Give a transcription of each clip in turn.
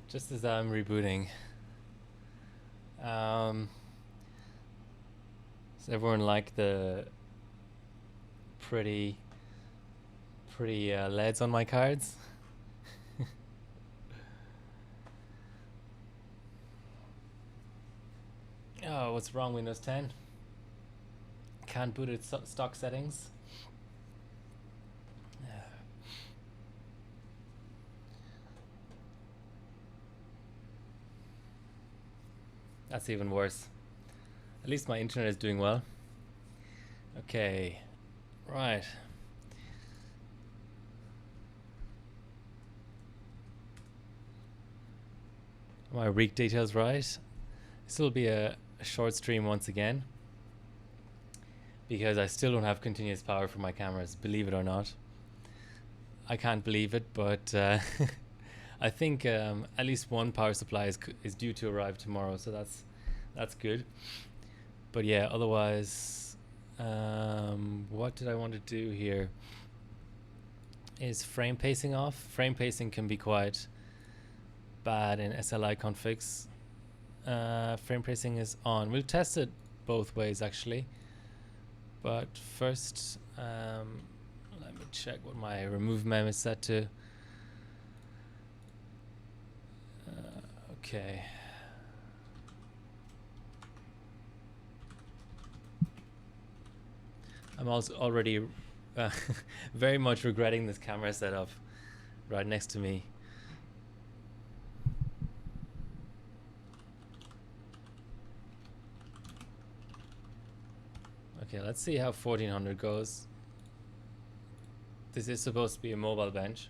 Just as I'm rebooting. Does everyone like the pretty LEDs on my cards? Oh, what's wrong, Windows 10? Can't boot its stock settings? That's even worse. At least my internet is doing well. Okay, right. My rig details right. This will be a short stream once again, because I still don't have continuous power for my cameras, believe it or not. I can't believe it, but I think at least one power supply is due to arrive tomorrow, so that's good. But yeah, otherwise, what did I want to do here? Is frame pacing off? Frame pacing can be quite bad in SLI configs. Frame pacing is on. We'll test it both ways actually. But first, let me check what my remove mem is set to. Okay. I'm also already very much regretting this camera setup right next to me. Okay, let's see how 1400 goes. This is supposed to be a mobile bench.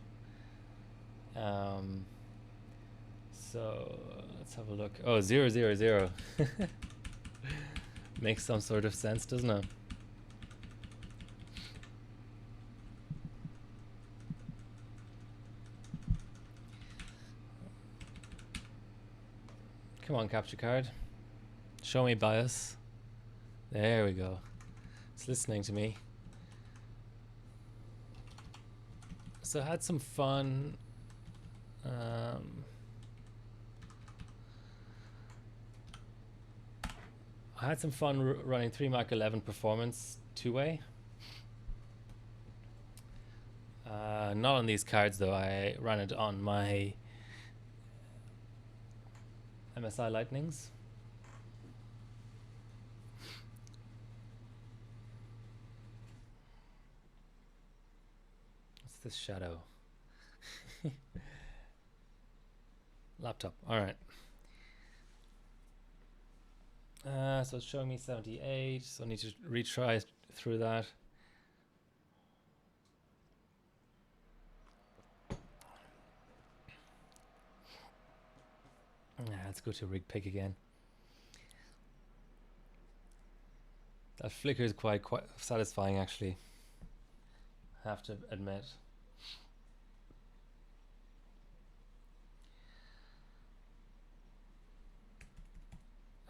So let's have a look. Oh, 0, 0, 0. Makes some sort of sense, doesn't it? Come on, capture card. Show me bias. There we go. It's listening to me. So I had some fun. I had some fun running 3 Mac 11 performance two-way. Not on these cards though. I ran it on my MSI Lightnings. What's this shadow? Laptop. All right. So it's showing me 78. So I need to retry through that. Let's go to rig pick again. That flicker is quite satisfying, actually. I have to admit.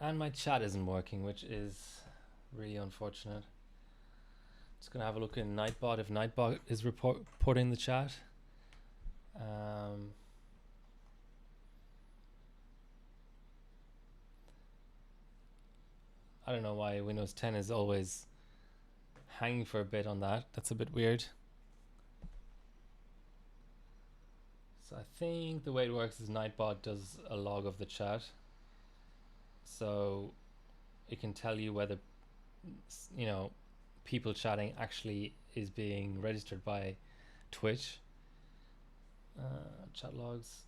And my chat isn't working, which is really unfortunate. Just gonna have a look in Nightbot if Nightbot is reporting the chat. I don't know why Windows 10 is always hanging for a bit on that. That's a bit weird. So I think the way it works is Nightbot does a log of the chat. So it can tell you whether, you know, people chatting actually is being registered by Twitch. Chat logs.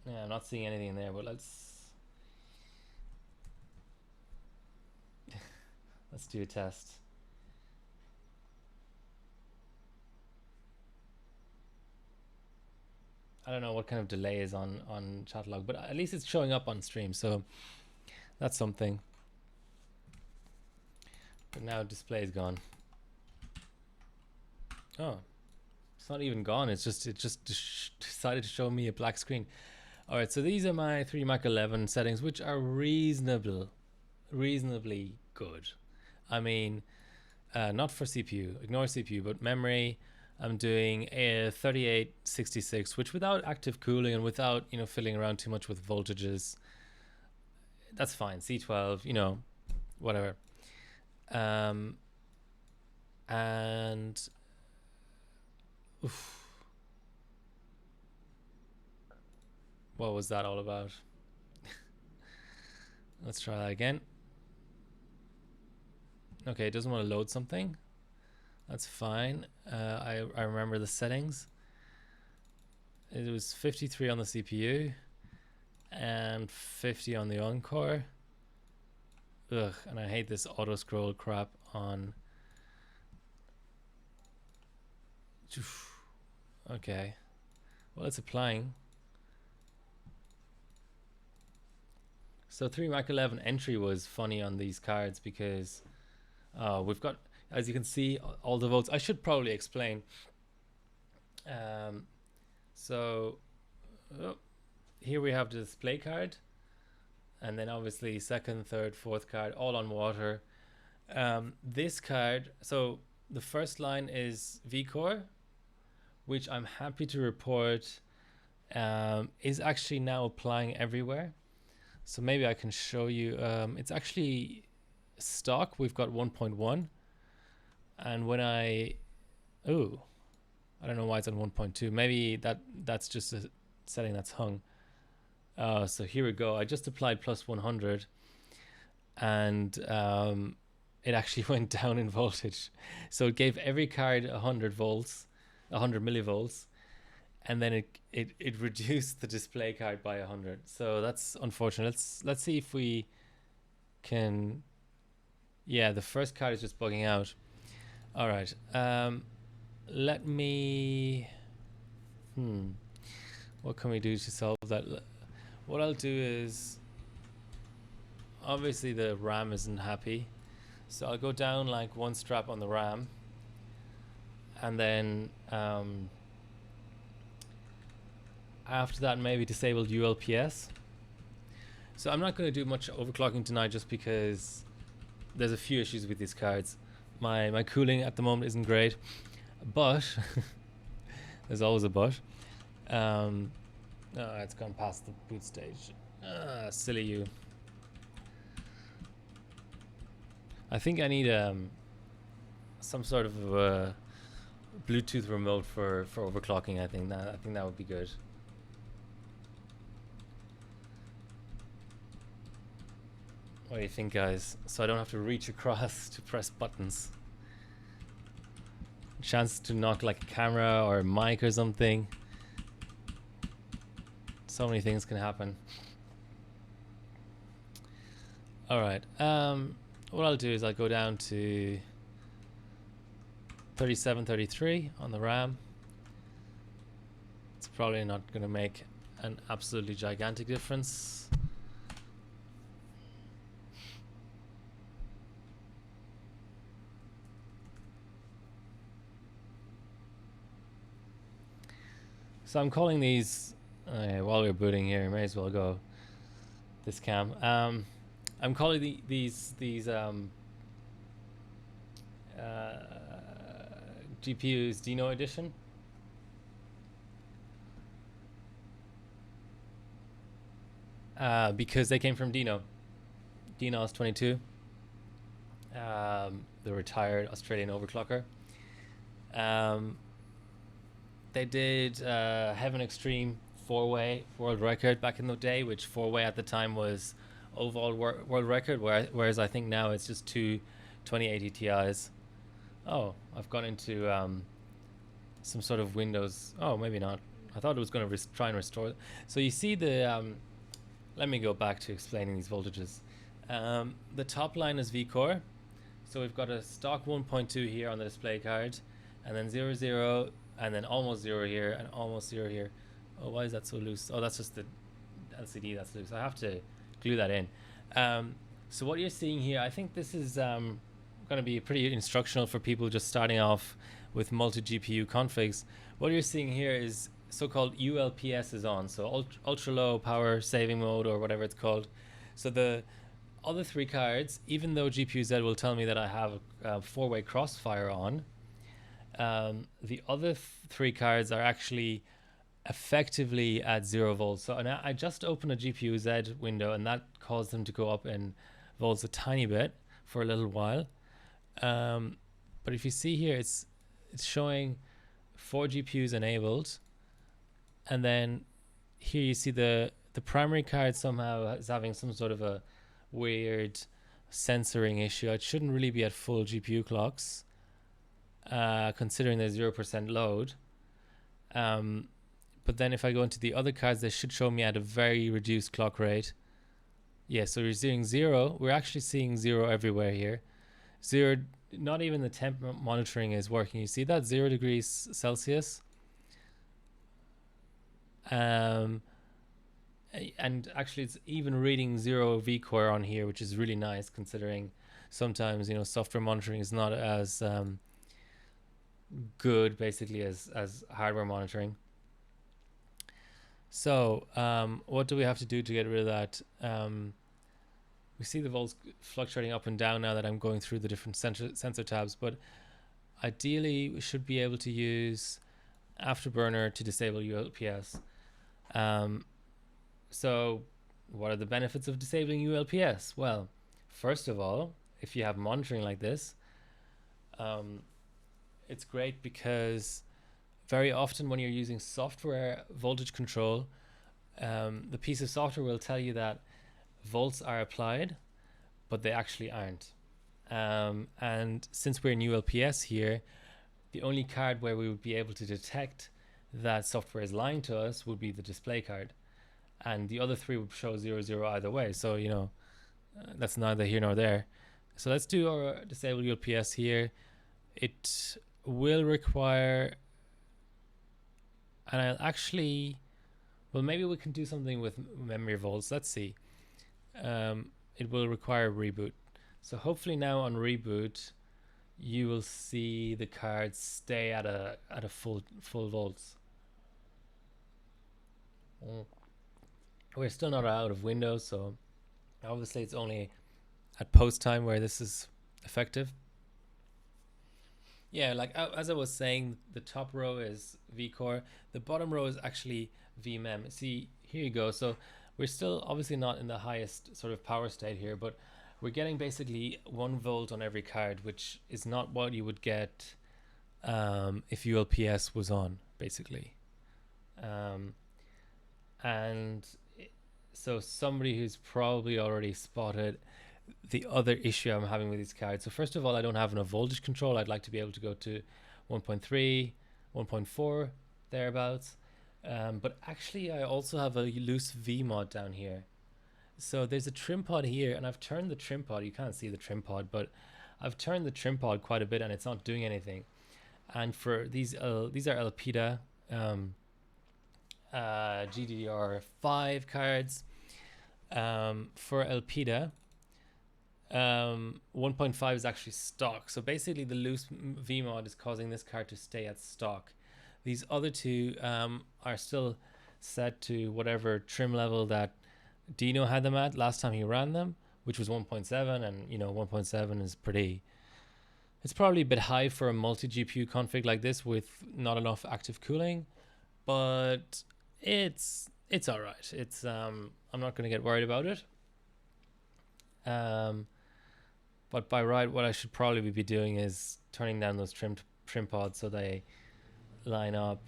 Yeah, I'm not seeing anything in there, but let's do a test. I don't know what kind of delay is on chat log, but at least it's showing up on stream, so that's something. But now display is gone. Oh, it's not even gone. It just decided to show me a black screen. All right, so these are my 3 Mac 11 settings, which are reasonably good. I mean, not for CPU, ignore CPU, but memory, I'm doing a 3866, which without active cooling and without, fiddling around too much with voltages, that's fine. C12, whatever. And oof, what was that all about? Let's try that again. Okay, it doesn't want to load something. That's fine. I remember the settings. It was 53 on the CPU and 50 on the on-core. Ugh, and I hate this auto scroll crap on. Okay, well, it's applying. So 3 Mac 11 entry was funny on these cards because we've got, as you can see, all the votes. I should probably explain. So here we have the display card, and then obviously second, third, fourth card all on water. This card, so the first line is vCore, which I'm happy to report is actually now applying everywhere. So maybe I can show you. It's actually stock. We've got 1.1, and when I don't know why it's on 1.2. Maybe that's just a setting that's hung. So here we go. I just applied plus 100, and it actually went down in voltage. So it gave every card 100 volts, 100 millivolts, and then it reduced the display card by 100. So that's unfortunate. Let's see if we can. Yeah, the first card is just bugging out. All right. Let me. What can we do to solve that? What I'll do is, obviously the RAM isn't happy, so I'll go down like one strap on the RAM, and then after that maybe disable ULPS. So I'm not going to do much overclocking tonight just because there's a few issues with these cards. My cooling at the moment isn't great, but there's always a but. It's gone past the boot stage. Silly you. I think I need some sort of Bluetooth remote for overclocking. I think that would be good. What do you think, guys? So I don't have to reach across to press buttons. Chance to knock like a camera or a mic or something. So many things can happen. All right. What I'll do is I'll go down to 3733 on the RAM. It's probably not going to make an absolutely gigantic difference. So I'm calling these, while we're booting here, may as well go this cam. I'm calling these GPUs Dino Edition. Because they came from Dino. Dino's 22. The retired Australian overclocker. They did Heaven Extreme 4-way world record back in the day, which 4-way at the time was overall world record, whereas I think now it's just two 2080 Ti's. Oh, I've gone into some sort of Windows. Oh, maybe not. I thought it was going to try and restore. So you see the. Let me go back to explaining these voltages. The top line is vCore. So we've got a stock 1.2 here on the display card, and then 0, 0, and then almost 0 here, and almost 0 here. Oh, why is that so loose? Oh, that's just the LCD that's loose. I have to glue that in. So what you're seeing here, I think this is going to be pretty instructional for people just starting off with multi-GPU configs. What you're seeing here is so-called ULPS is on, so ultra low power saving mode or whatever it's called. So the other three cards, even though GPU-Z will tell me that I have a 4-way crossfire on, The other three cards are actually effectively at 0 volts. So and I just opened a GPU Z window, and that caused them to go up in volts a tiny bit for a little while. But if you see here, it's showing 4 GPUs enabled, and then here you see the primary card somehow is having some sort of a weird censoring issue. It shouldn't really be at full GPU clocks, considering there's 0% load. But then if I go into the other cards, they should show me at a very reduced clock rate. Yeah, so we're seeing 0. We're actually seeing 0 everywhere here. 0, not even the temp monitoring is working. You see that 0 degrees Celsius? And actually it's even reading 0 vCore on here, which is really nice, considering sometimes, you know, software monitoring is not as good basically as hardware monitoring. So what do we have to do to get rid of that? We see the volts fluctuating up and down now that I'm going through the different sensor tabs, but ideally we should be able to use Afterburner to disable ULPS. So what are the benefits of disabling ULPS? Well, first of all, if you have monitoring like this, it's great because very often when you're using software voltage control, the piece of software will tell you that volts are applied, but they actually aren't. And since we're in ULPS here, the only card where we would be able to detect that software is lying to us would be the display card. And the other three would show 0, 0 either way. So, you know, that's neither here nor there. So let's do our disable ULPS here. It will require, and I'll actually, well, maybe we can do something with memory volts. Let's see. It will require reboot. So hopefully now on reboot, you will see the cards stay at a full volts. We're still not out of Windows, so obviously it's only at post time where this is effective. Yeah, like as I was saying, the top row is vCore, the bottom row is actually vMem. See, here you go. So we're still obviously not in the highest sort of power state here, but we're getting basically 1 volt on every card, which is not what you would get if ULPS was on, basically. And so somebody who's probably already spotted the other issue I'm having with these cards. So first of all, I don't have enough voltage control. I'd like to be able to go to 1.3, 1.4, thereabouts. But actually, I also have a loose VMod down here. So there's a trim pod here, and I've turned the trim pod. You can't see the trim pod, but I've turned the trim pod quite a bit, and it's not doing anything. And for these are Elpida GDDR5 cards. For Elpida, 1.5 is actually stock. So basically, the loose VMod is causing this card to stay at stock. These other two are still set to whatever trim level that Dino had them at last time he ran them, which was 1.7, and you know 1.7 is pretty, it's probably a bit high for a multi-GPU config like this with not enough active cooling, but it's all right. It's I'm not going to get worried about it. But by right, what I should probably be doing is turning down those trim pods so they line up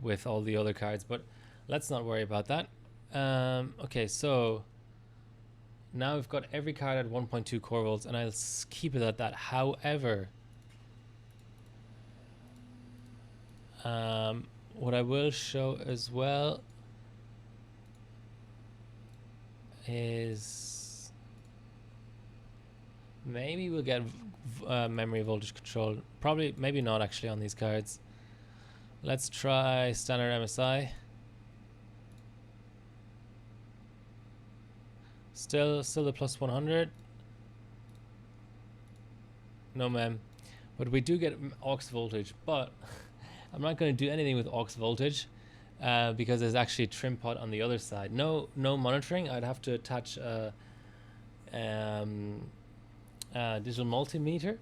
with all the other cards, but let's not worry about that. Okay, so now we've got every card at 1.2 core volts, and I'll keep it at that. However, what I will show as well is maybe we'll get memory voltage control. Probably, maybe not actually on these cards. Let's try standard MSI. Still the plus 100. No mem. But we do get aux voltage, but I'm not going to do anything with aux voltage because there's actually a trim pod on the other side. No monitoring. I'd have to attach a digital multimeter.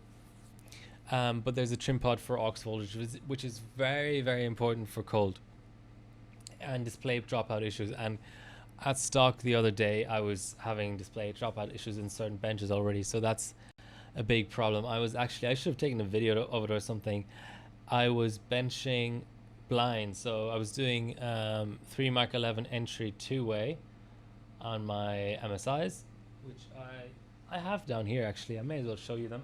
But there's a trim pod for aux voltage, which is very, very important for cold and display dropout issues. And at stock the other day, I was having display dropout issues in certain benches already. So that's a big problem. I should have taken a video of it or something. I was benching blind. So I was doing 3 Mark 11 entry 2-way on my MSIs, which I have down here actually. I may as well show you them.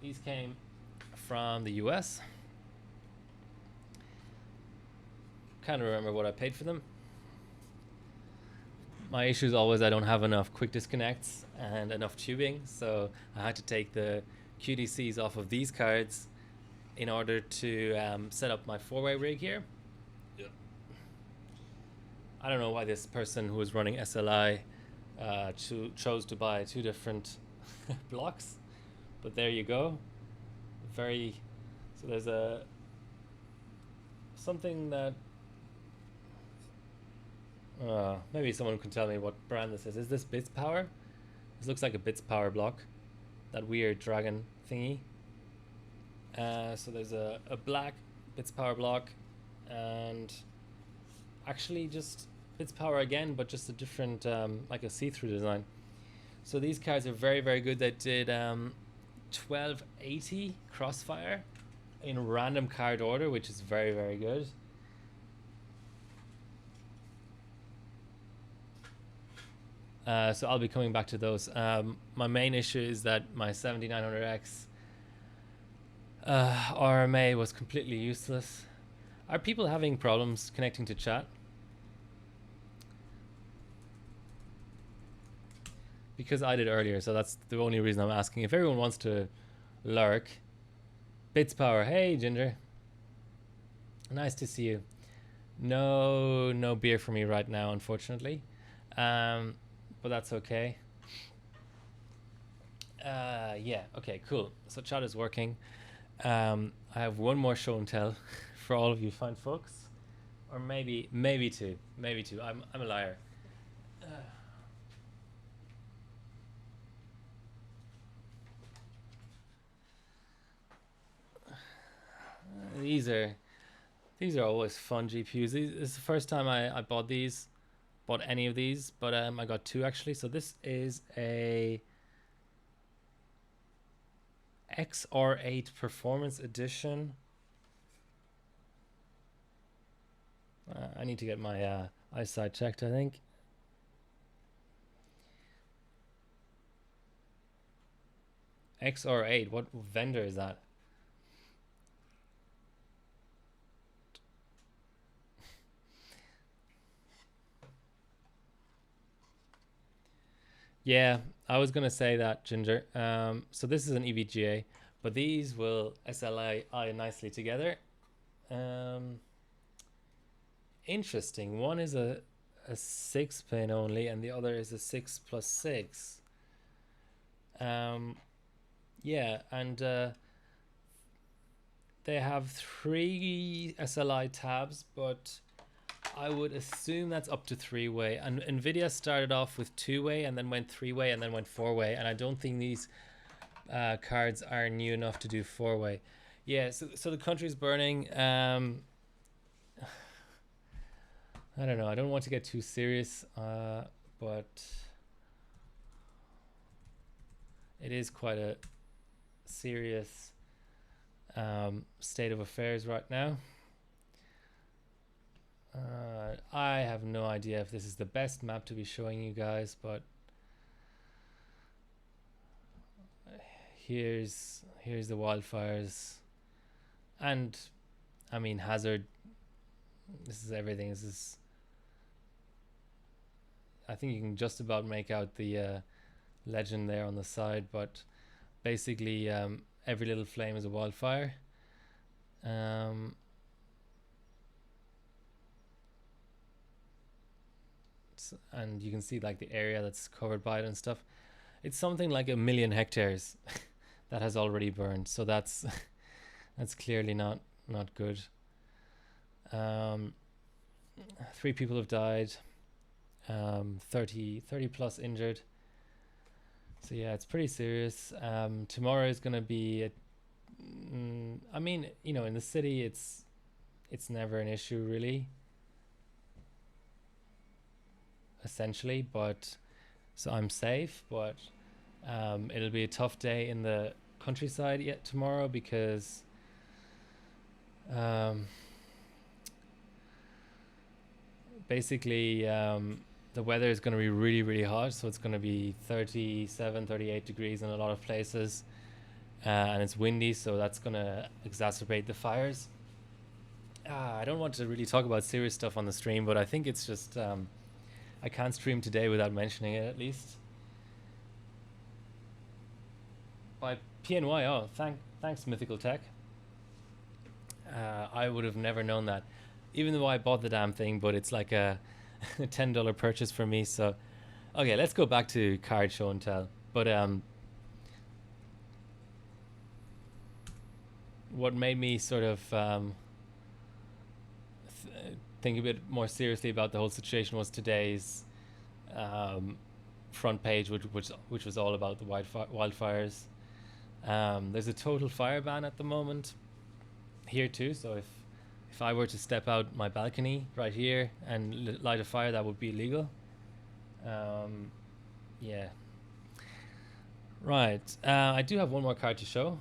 These came from the US. Can't remember what I paid for them. My issue is always I don't have enough quick disconnects and enough tubing, so I had to take the QDCs off of these cards in order to set up my 4-way rig here. Yeah. I don't know why this person who was running SLI chose to buy 2 different blocks, but there you go. So there's something that maybe someone can tell me what brand this is. Is this Bits Power? This looks like a Bits Power block. That weird dragon thingy. So there's a black Bits Power block, and actually just Bits Power again, but just a different, like a see-through design. So these cards are very, very good. They did 1280 Crossfire in random card order, which is very, very good. So I'll be coming back to those. My main issue is that my 7900X RMA was completely useless. Are people having problems connecting to chat? Because I did earlier, so that's the only reason I'm asking. If everyone wants to lurk. Bits Power, hey Ginger. Nice to see you. No beer for me right now, unfortunately. But that's okay. Yeah, okay, cool. So chat is working. I have one more show and tell for all of you fine folks. Or maybe two. Maybe two. I'm a liar. These are always fun GPUs. This is the first time I bought any of these, but I got 2 actually. So this is a XR8 Performance Edition. I need to get my eyesight checked, I think. XR8, what vendor is that? Yeah, I was gonna say that, Ginger. So this is an EVGA, but these will SLI nicely together. Interesting. One is a 6-pin only, and the other is a 6+6. Yeah, and they have 3 SLI tabs, but I would assume that's up to 3-way. And NVIDIA started off with 2-way and then went 3-way and then went 4-way. And I don't think these cards are new enough to do 4-way. Yeah, so the country's burning. I don't know. I don't want to get too serious, but it is quite a serious state of affairs right now. I have no idea if this is the best map to be showing you guys, but here's the wildfires, and I mean hazard. This is everything. This is, I think you can just about make out the legend there on the side, but basically every little flame is a wildfire. And you can see like the area that's covered by it and stuff. It's something like 1 million hectares that has already burned, so that's clearly not good. Um, 3 people have died. 30 plus injured. So yeah, it's pretty serious. Tomorrow is going to be I mean, you know, in the city it's never an issue really, essentially, but so I'm safe, but it'll be a tough day in the countryside yet tomorrow because um, basically the weather is going to be really, really hot. So it's going to be 37, 38 degrees in a lot of places. And it's windy, so that's going to exacerbate the fires. I don't want to really talk about serious stuff on the stream, but I think it's just I can't stream today without mentioning it at least. By PNY, oh, thanks Mythical Tech. I would have never known that, even though I bought the damn thing, but it's like a $10 purchase for me. So, okay, let's go back to card show and tell. But what made me sort of think a bit more seriously about the whole situation was today's front page, which was all about the wildfires. There's a total fire ban at the moment here too, so if I were to step out my balcony right here and light a fire, that would be illegal. Yeah. Right. I do have one more card to show.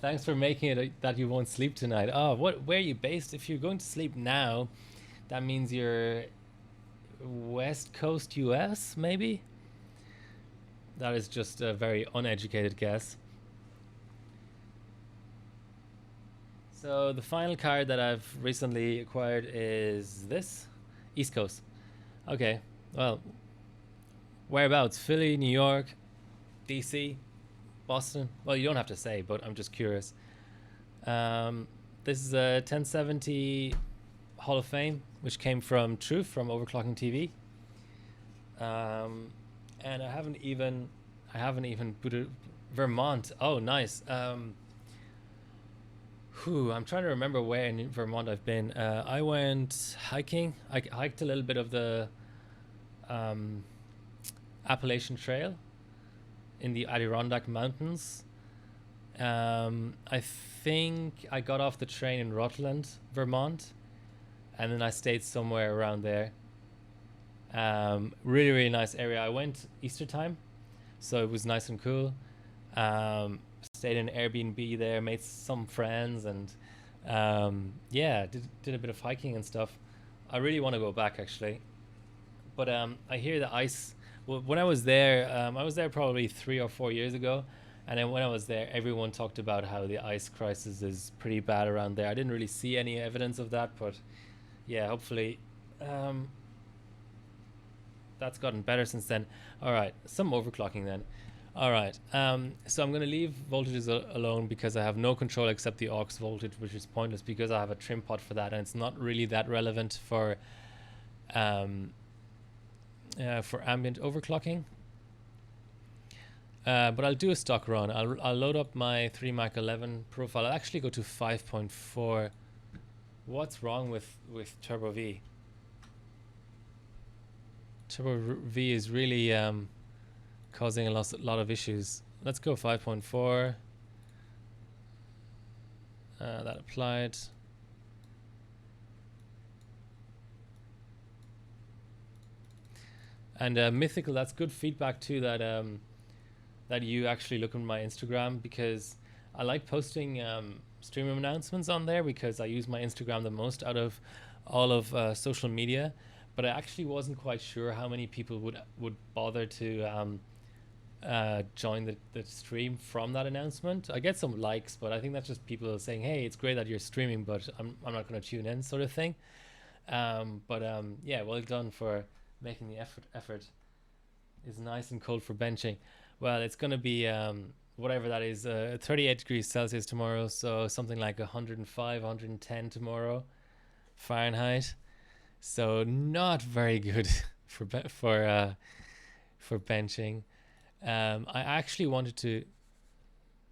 Thanks for making it that you won't sleep tonight. Oh, where are you based? If you're going to sleep now, that means you're West Coast US, maybe? That is just a very uneducated guess. So the final card that I've recently acquired is this. East Coast. Okay, well, whereabouts? Philly, New York, DC, Boston? Well, you don't have to say, but I'm just curious. This is a 1070 Hall of Fame, which came from Truth from Overclocking TV. And I haven't even put it. Vermont. Oh, nice. I'm trying to remember where in Vermont I've been. I went hiking. I hiked a little bit of the Appalachian Trail in the Adirondack Mountains. I think I got off the train in Rutland, Vermont, and then I stayed somewhere around there. Really, really nice area. I went Easter time, so it was nice and cool. Stayed in Airbnb there, made some friends, and yeah, did a bit of hiking and stuff. I really want to go back actually, but I hear the ice. Well, when I was there probably 3 or 4 years ago, and then when I was there, everyone talked about how the ice crisis is pretty bad around there. I didn't really see any evidence of that, but yeah, hopefully that's gotten better since then. All right, some overclocking then. All right, so I'm going to leave voltages alone because I have no control except the aux voltage, which is pointless because I have a trim pot for that, and it's not really that relevant for ambient overclocking. But I'll do a stock run. I'll load up my 3Mac11 profile. I'll actually go to 5.4. What's wrong with Turbo V? Turbo V is really causing a lot of issues. Let's go 5.4. That applied. And Mythical, that's good feedback too, that you actually look on my Instagram, because I like posting stream announcements on there because I use my Instagram the most out of all of social media. But I actually wasn't quite sure how many people would bother to join the stream from that announcement. I get some likes, but I think that's just people saying, hey, it's great that you're streaming, but I'm not going to tune in, sort of thing. Yeah, well done for making the effort. Is nice and cold for benching. Well, it's going to be whatever that is, 38 degrees Celsius tomorrow, so something like 105, 110 tomorrow Fahrenheit. So not very good for benching. I actually wanted to.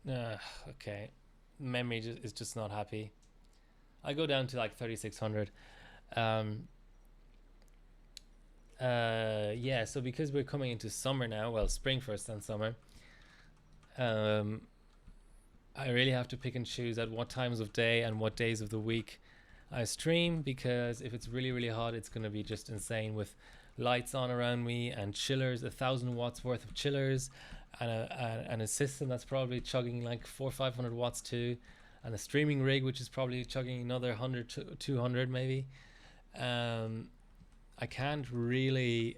Okay, memory is just not happy. I go down to like 3600. Um, yeah, so because we're coming into summer now, well, spring first then summer, um, I really have to pick and choose at what times of day and what days of the week I stream, because if it's really, really hot, it's going to be just insane with lights on around me and chillers, 1,000 watts worth of chillers, and a system that's probably chugging like 400 or 500 watts too, and a streaming rig which is probably chugging another 100 to 200 maybe. Um, I can't really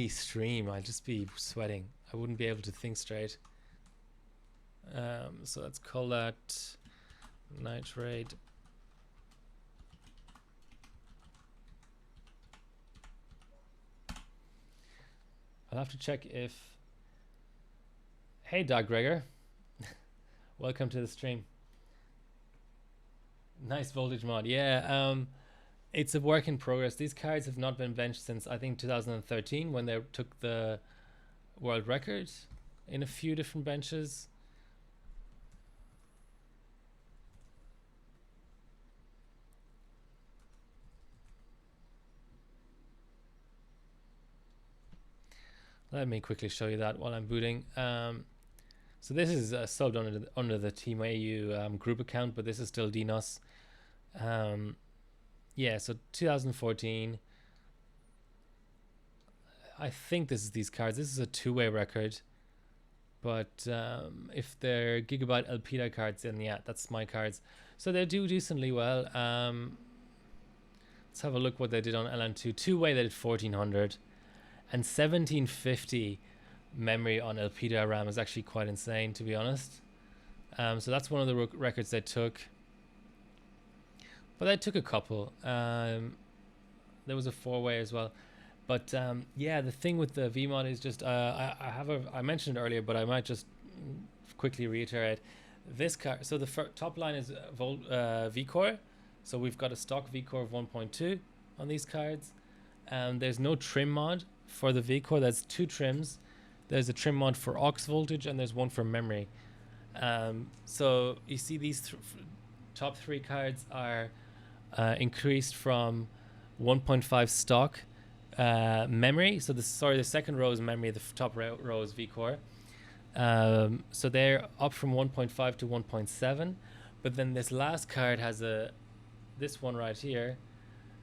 stream. I'll just be sweating. I wouldn't be able to think straight. So let's call that nitrate. I'll have to check if. Hey, Doug Gregor. Welcome to the stream. Nice voltage mod. Yeah, it's a work in progress. These cards have not been benched since I think 2013 when they took the world record in a few different benches. Let me quickly show you that while I'm booting. So this is subbed under the Team AU group account, but this is still DNOS. Yeah, so 2014. I think this is these cards. This is a two-way record, but if they're Gigabyte Elpida cards, then yeah, that's my cards. So they do decently well. Let's have a look what they did on LN2. Two-way they did 1400, and 1750 memory on Elpida RAM is actually quite insane, to be honest. So that's one of the records they took. But they took a couple. There was a four-way as well. But yeah, the thing with the VMod is just I mentioned it earlier, but I might just quickly reiterate this card. So the top line is VCore. So we've got a stock VCore of 1.2 on these cards. There's no trim mod for the VCore. There's two trims. There's a trim mod for aux voltage and there's one for memory. So you see these top three cards are increased from 1.5 stock memory. So the second row is memory, the top row is VCore. So they're up from 1.5 to 1.7, but then this last card has this one right here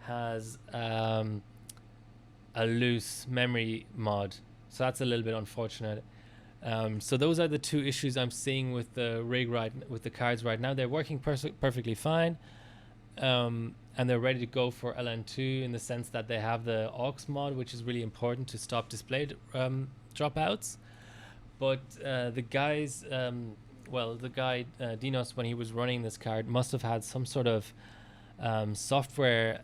has a loose memory mod, so that's a little bit unfortunate. So those are the two issues I'm seeing with the rig with the cards right now. They're working perfectly fine. And they're ready to go for LN2 in the sense that they have the aux mod, which is really important to stop display dropouts. But the guys, the guy Dinos, when he was running this card, must have had some sort of software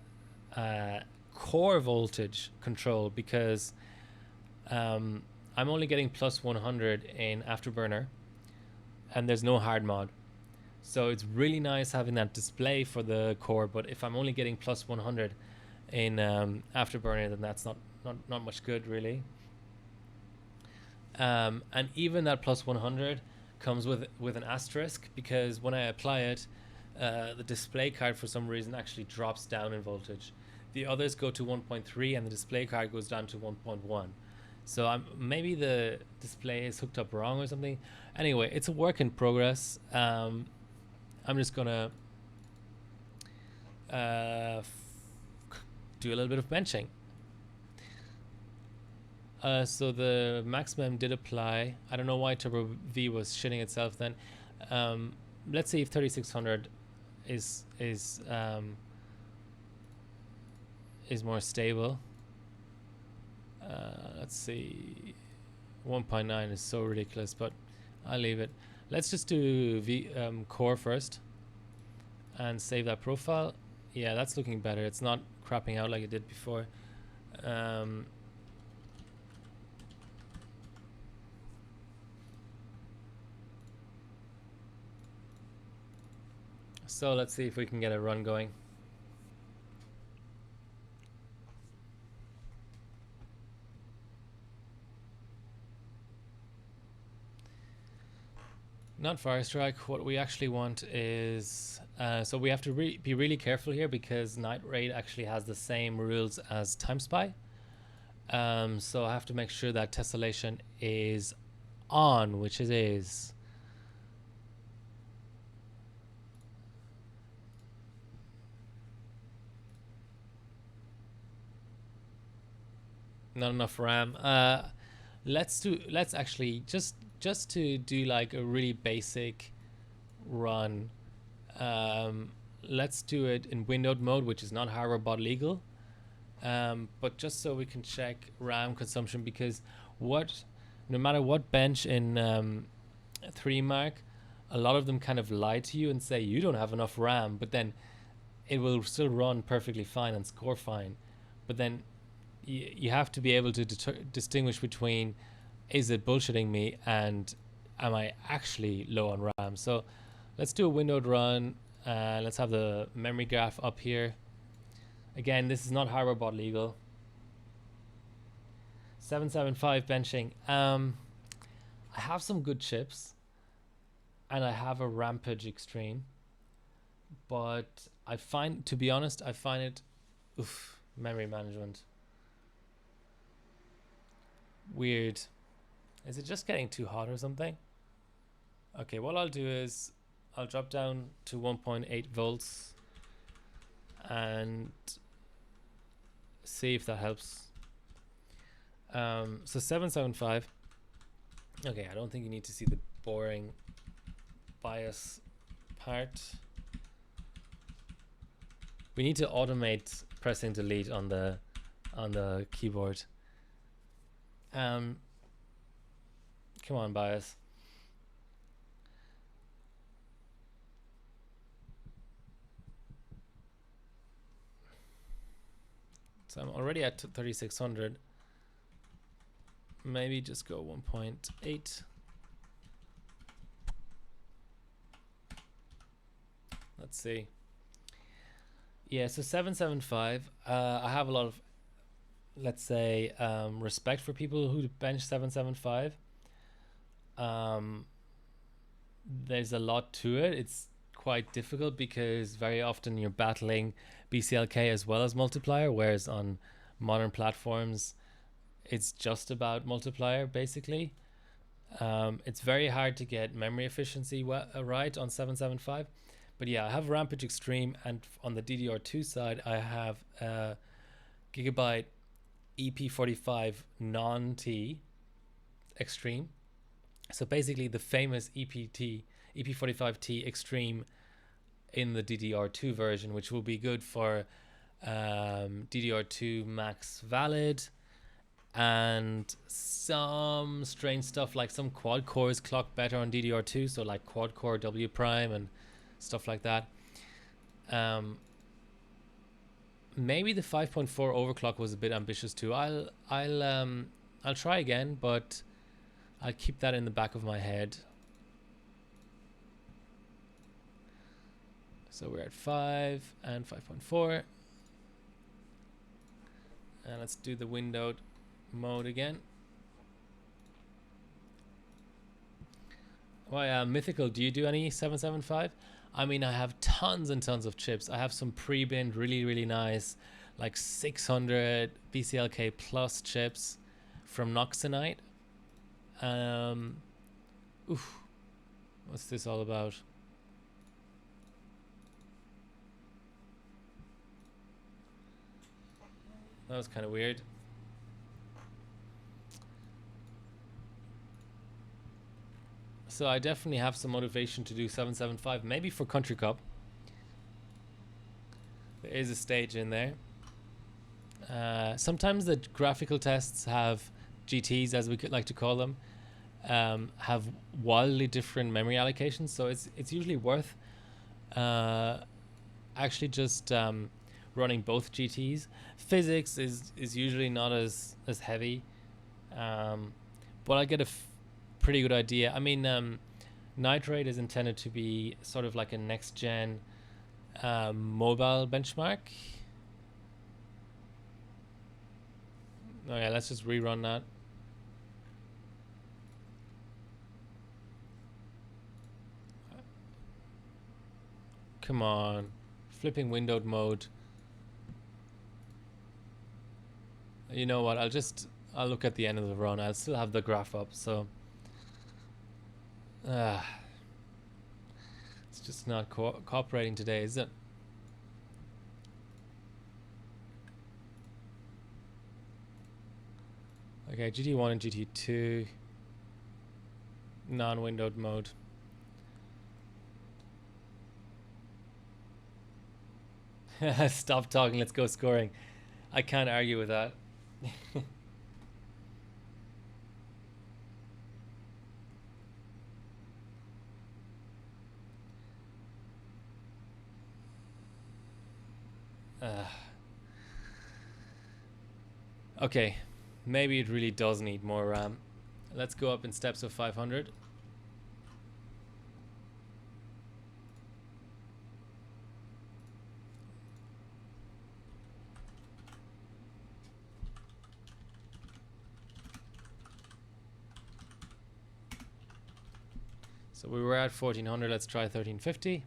core voltage control, because I'm only getting plus 100 in Afterburner, and there's no hard mod. So it's really nice having that display for the core, but if I'm only getting plus 100 in Afterburner, then that's not much good, really. And even that plus 100 comes with an asterisk, because when I apply it, the display card for some reason actually drops down in voltage. The others go to 1.3 and the display card goes down to 1.1. So maybe the display is hooked up wrong or something. Anyway, it's a work in progress. I'm just gonna do a little bit of benching. So the maximum did apply. I don't know why Turbo V was shitting itself then. Let's see if 3600 is more stable. Let's see. 1.9 is so ridiculous, but I'll leave it. Let's just do core first and save that profile. Yeah, that's looking better. It's not crapping out like it did before. So let's see if we can get a run going. Not Fire Strike. What we actually want is so we have to be really careful here because Night Raid actually has the same rules as Time Spy. So I have to make sure that Tessellation is on, which it is. Not enough RAM. Let's actually just to do like a really basic run. Let's do it in windowed mode, which is not hardware bot legal. But just so we can check RAM consumption, because no matter what bench in 3 Mark, a lot of them kind of lie to you and say you don't have enough RAM, but then it will still run perfectly fine and score fine. But then you have to be able to distinguish between, is it bullshitting me and am I actually low on RAM? So let's do a windowed run. Let's have the memory graph up here. Again, this is not hardware bot legal. 775 benching. I have some good chips and I have a Rampage Extreme, but I find, to be honest, I find it memory management weird. Is it just getting too hot or something? Okay, what I'll do is I'll drop down to 1.8 volts and see if that helps. So 775. Okay, I don't think you need to see the boring bias part. We need to automate pressing delete on the keyboard. Come on, bias. So I'm already at 3600. Maybe just go 1.8. Let's see. Yeah, so 775. I have a lot of, let's say, respect for people who bench 775. There's a lot to it. It's quite difficult because very often you're battling BCLK as well as multiplier, whereas on modern platforms it's just about multiplier basically. It's very hard to get memory efficiency right on 775. But yeah, I have Rampage Extreme, and on the DDR2 side I have Gigabyte EP45 non-T Extreme. So basically the famous EP45T Extreme in the DDR2 version, which will be good for DDR2 max valid and some strange stuff like some quad cores clock better on DDR2, so like quad core W prime and stuff like that. Maybe the 5.4 overclock was a bit ambitious too. I'll try again, but I'll keep that in the back of my head. So we're at 5 and 5.4. And let's do the windowed mode again. Why, Mythical, do you do any 775? I mean, I have tons and tons of chips. I have some pre-binned, really, really nice, like 600 BCLK plus chips from Noxonite. What's this all about? That was kind of weird. So I definitely have some motivation to do 775, maybe for Country Cup. There is a stage in there. Sometimes the graphical tests have GTs, as we could like to call them, have wildly different memory allocations. So it's usually worth actually just running both GTs. Physics is usually not as heavy, but I get a pretty good idea. I mean, Night Raid is intended to be sort of like a next gen mobile benchmark. Oh yeah, let's just rerun that. Come on. Flipping windowed mode. You know what? I'll look at the end of the run. I'll still have the graph up, so it's just not cooperating today, is it? Okay, GT1 and GT2 non-windowed mode. Stop talking, let's go scoring. I can't argue with that. Okay, maybe it really does need more RAM. Let's go up in steps of 500. So we were at 1400, let's try 1350.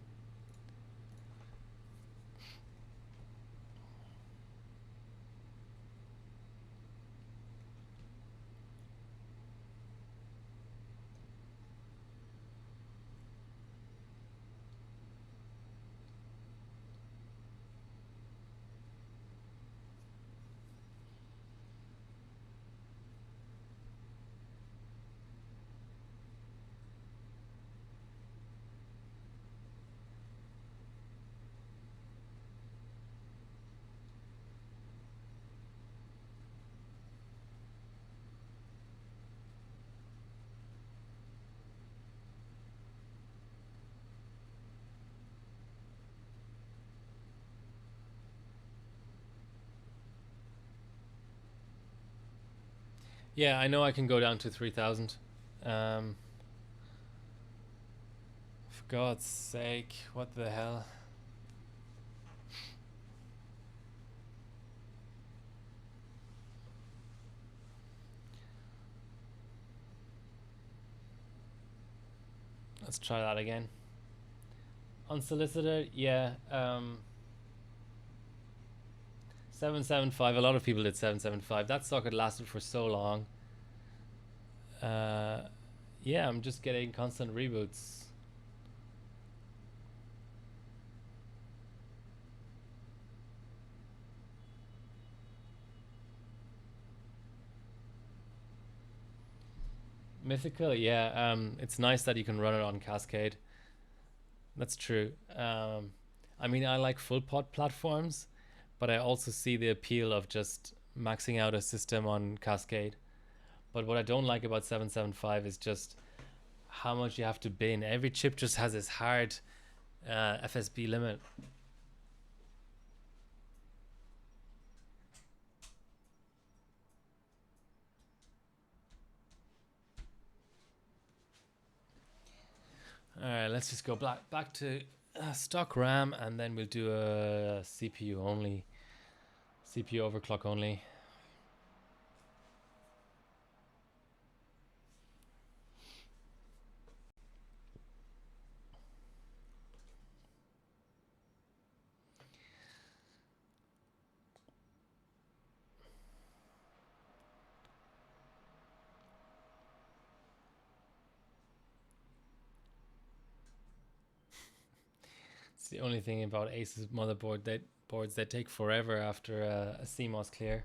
Yeah, I know I can go down to 3000. For God's sake, what the hell? Let's try that again. Unsolicited, yeah. 775. A lot of people did 775. That socket lasted for so long. Yeah, I'm just getting constant reboots. Mythical, yeah. It's nice that you can run it on Cascade. That's true. I mean, I like full pod platforms, but I also see the appeal of just maxing out a system on Cascade. But what I don't like about 775 is just how much you have to bin. Every chip just has this hard FSB limit. All right, let's just go back to stock RAM, and then we'll do a CPU only, CPU overclock only. It's the only thing about Asus boards they take forever after a CMOS clear.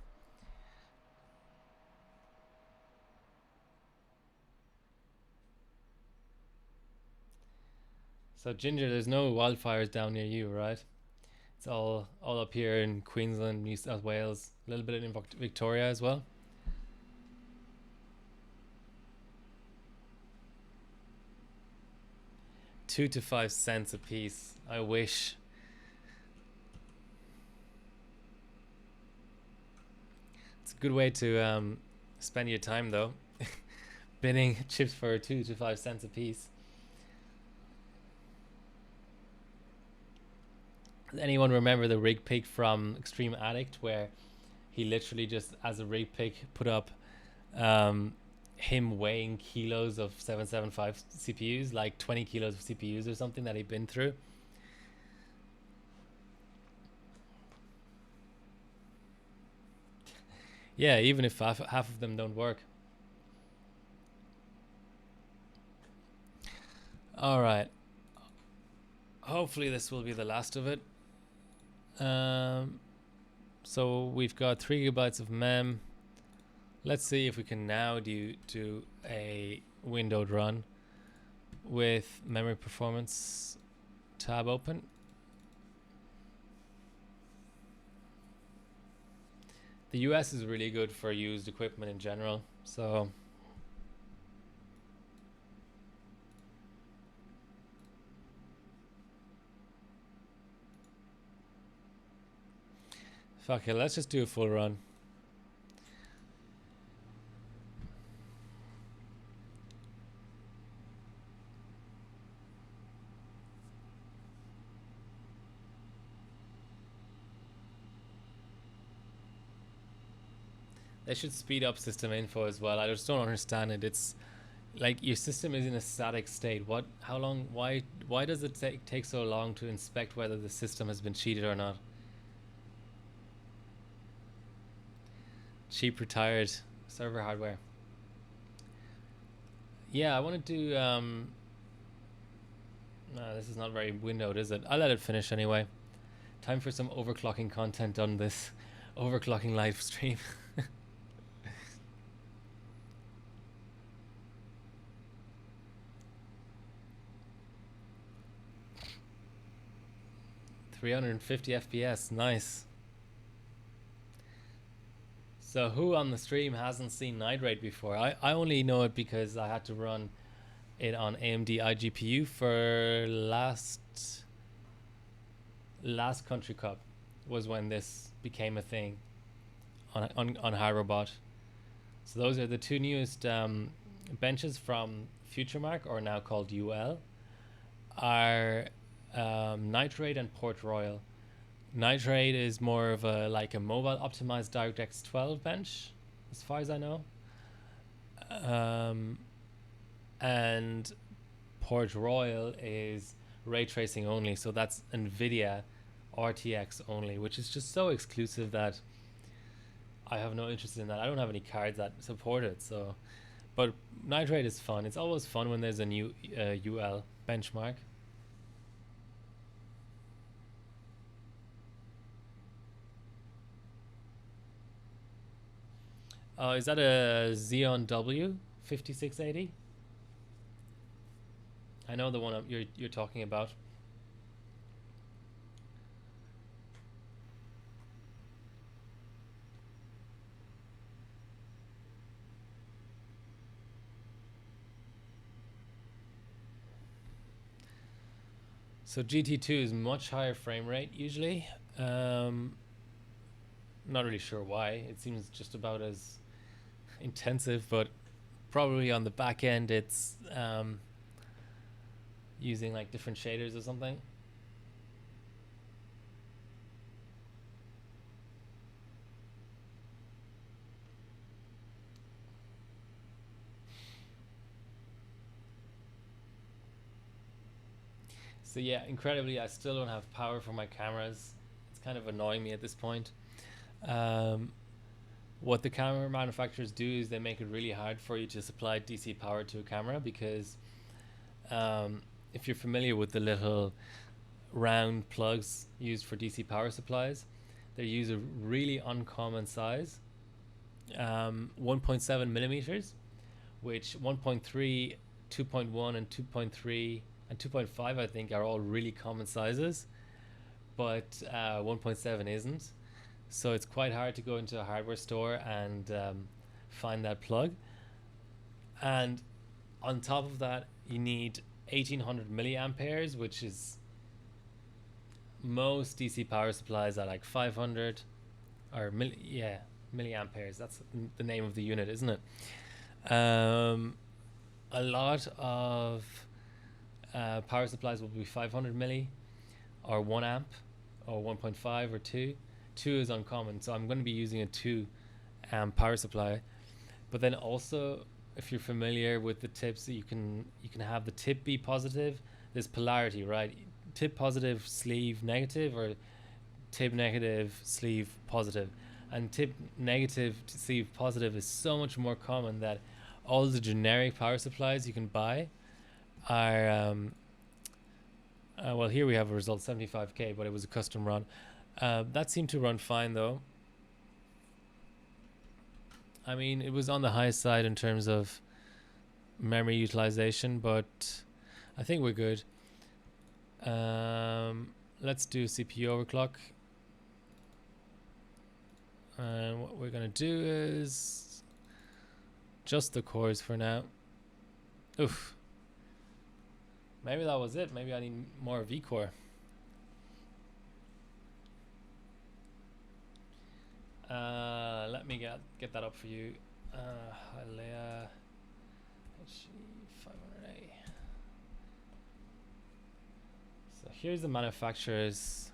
So Ginger, there's no wildfires down near you, right? It's all up here in Queensland, New South Wales, a little bit in Victoria as well. $2 to 5 cents a piece. I wish. It's a good way to spend your time, though. Bidding chips for 2 to 5 cents a piece. Does anyone remember the rig pick from Extreme Addict, where he literally just, as a rig pick, put up him weighing kilos of 775 CPUs, like 20 kilos of CPUs or something that he'd been through? Yeah, even if half of them don't work. All right. Hopefully this will be the last of it. So we've got 3 gigabytes of mem. Let's see if we can now do a windowed run with memory performance tab open. The US is really good for used equipment in general, so fuck it, let's just do a full run. They should speed up system info as well. I just don't understand it. It's like your system is in a static state. What? How long? Why does it take so long to inspect whether the system has been cheated or not? Cheap retired server hardware. Yeah, I want to do. No, this is not very windowed, is it? I'll let it finish anyway. Time for some overclocking content on this overclocking live stream. $350 FPS, nice. So who on the stream hasn't seen night rate before? I only know it because I had to run it on AMD iGPU for last Country Cup was when this became a thing on HiRobot. So those are the 2 newest benches from FutureMark, or now called UL, are Nitrate and Port Royal. Nitrate is more of a mobile optimized DirectX 12 bench, as far as I know. And Port Royal is ray tracing only, so that's NVIDIA RTX only, which is just so exclusive that I have no interest in that. I don't have any cards that support it, so. But Nitrate is fun. It's always fun when there's a new UL benchmark. Is that a Xeon W 5680? I know the one you're talking about. So GT2 is much higher frame rate usually. Not really sure why. It seems just about as intensive, but probably on the back end it's using different shaders or something. So yeah, incredibly, I still don't have power for my cameras. It's kind of annoying me at this point. What the camera manufacturers do is they make it really hard for you to supply DC power to a camera, because if you're familiar with the little round plugs used for DC power supplies, they use a really uncommon size, 1.7 millimeters, which 1.3, 2.1 and 2.3 and 2.5 I think are all really common sizes, but 1.7 isn't. So it's quite hard to go into a hardware store and find that plug. And on top of that, you need 1800 milliamperes, which is most DC power supplies are 500 or milliamperes. That's the name of the unit, isn't it? A lot of power supplies will be 500 milli or 1 amp or 1.5 or 2. 2 is uncommon, so I'm going to be using a 2 amp power supply. But then also, if you're familiar with the tips, you can have the tip be positive. There's polarity, right? Tip positive, sleeve negative, or tip negative, sleeve positive. And tip negative to see positive is so much more common that all the generic power supplies you can buy are well, here we have a result 75k, but it was a custom run. That seemed to run fine though. I mean, it was on the high side in terms of memory utilization, but I think we're good. Let's do CPU overclock. And what we're going to do is just the cores for now. Oof. Maybe that was it. Maybe I need more V-core. Let me get that up for you. Hialeah HE500A. So here's the manufacturer's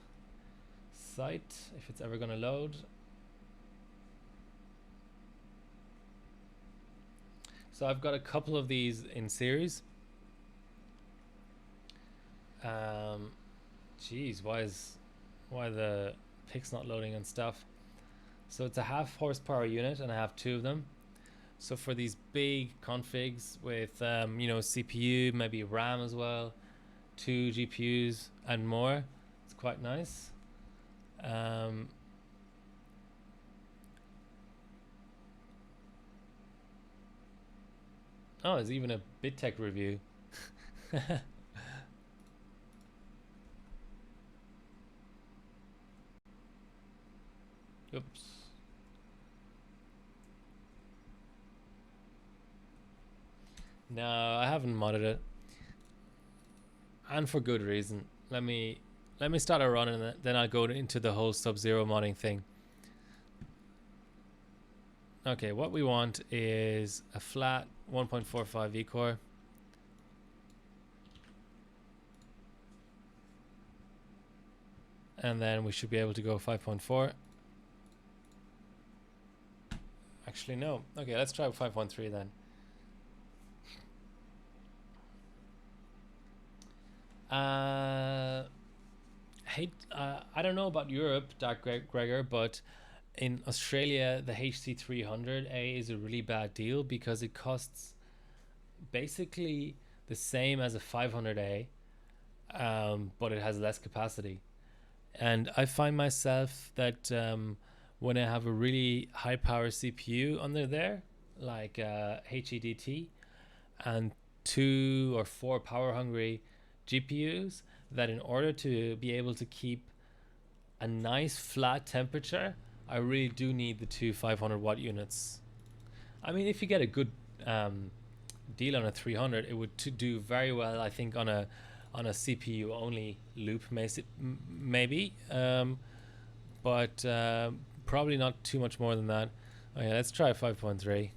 site, if it's ever going to load. So I've got a couple of these in series. Geez, why the pic's not loading and stuff? So it's a 1/2 horsepower unit, and I have 2 of them. So for these big configs with you know, CPU, maybe RAM as well, 2 GPUs and more, it's quite nice. Oh, there's even a BitTech review. Oops. No, I haven't modded it, and for good reason. Let me start a run, and then I'll go into the whole Sub-Zero modding thing. Okay, what we want is a flat 1.45 V-core. And then we should be able to go 5.4. Actually, no. Okay, let's try 5.3 then. I don't know about Europe, Dark Gregor, but in Australia, the HC300A is a really bad deal because it costs basically the same as a 500A, but it has less capacity. And I find myself that when I have a really high power CPU under there, like HEDT, and 2 or 4 power hungry GPUs, that in order to be able to keep a nice flat temperature, I really do need the 2 500 watt units. I mean, if you get a good deal on a 300, it would do very well, I think, on a CPU only loop, maybe, but probably not too much more than that. Okay, let's try 5.3.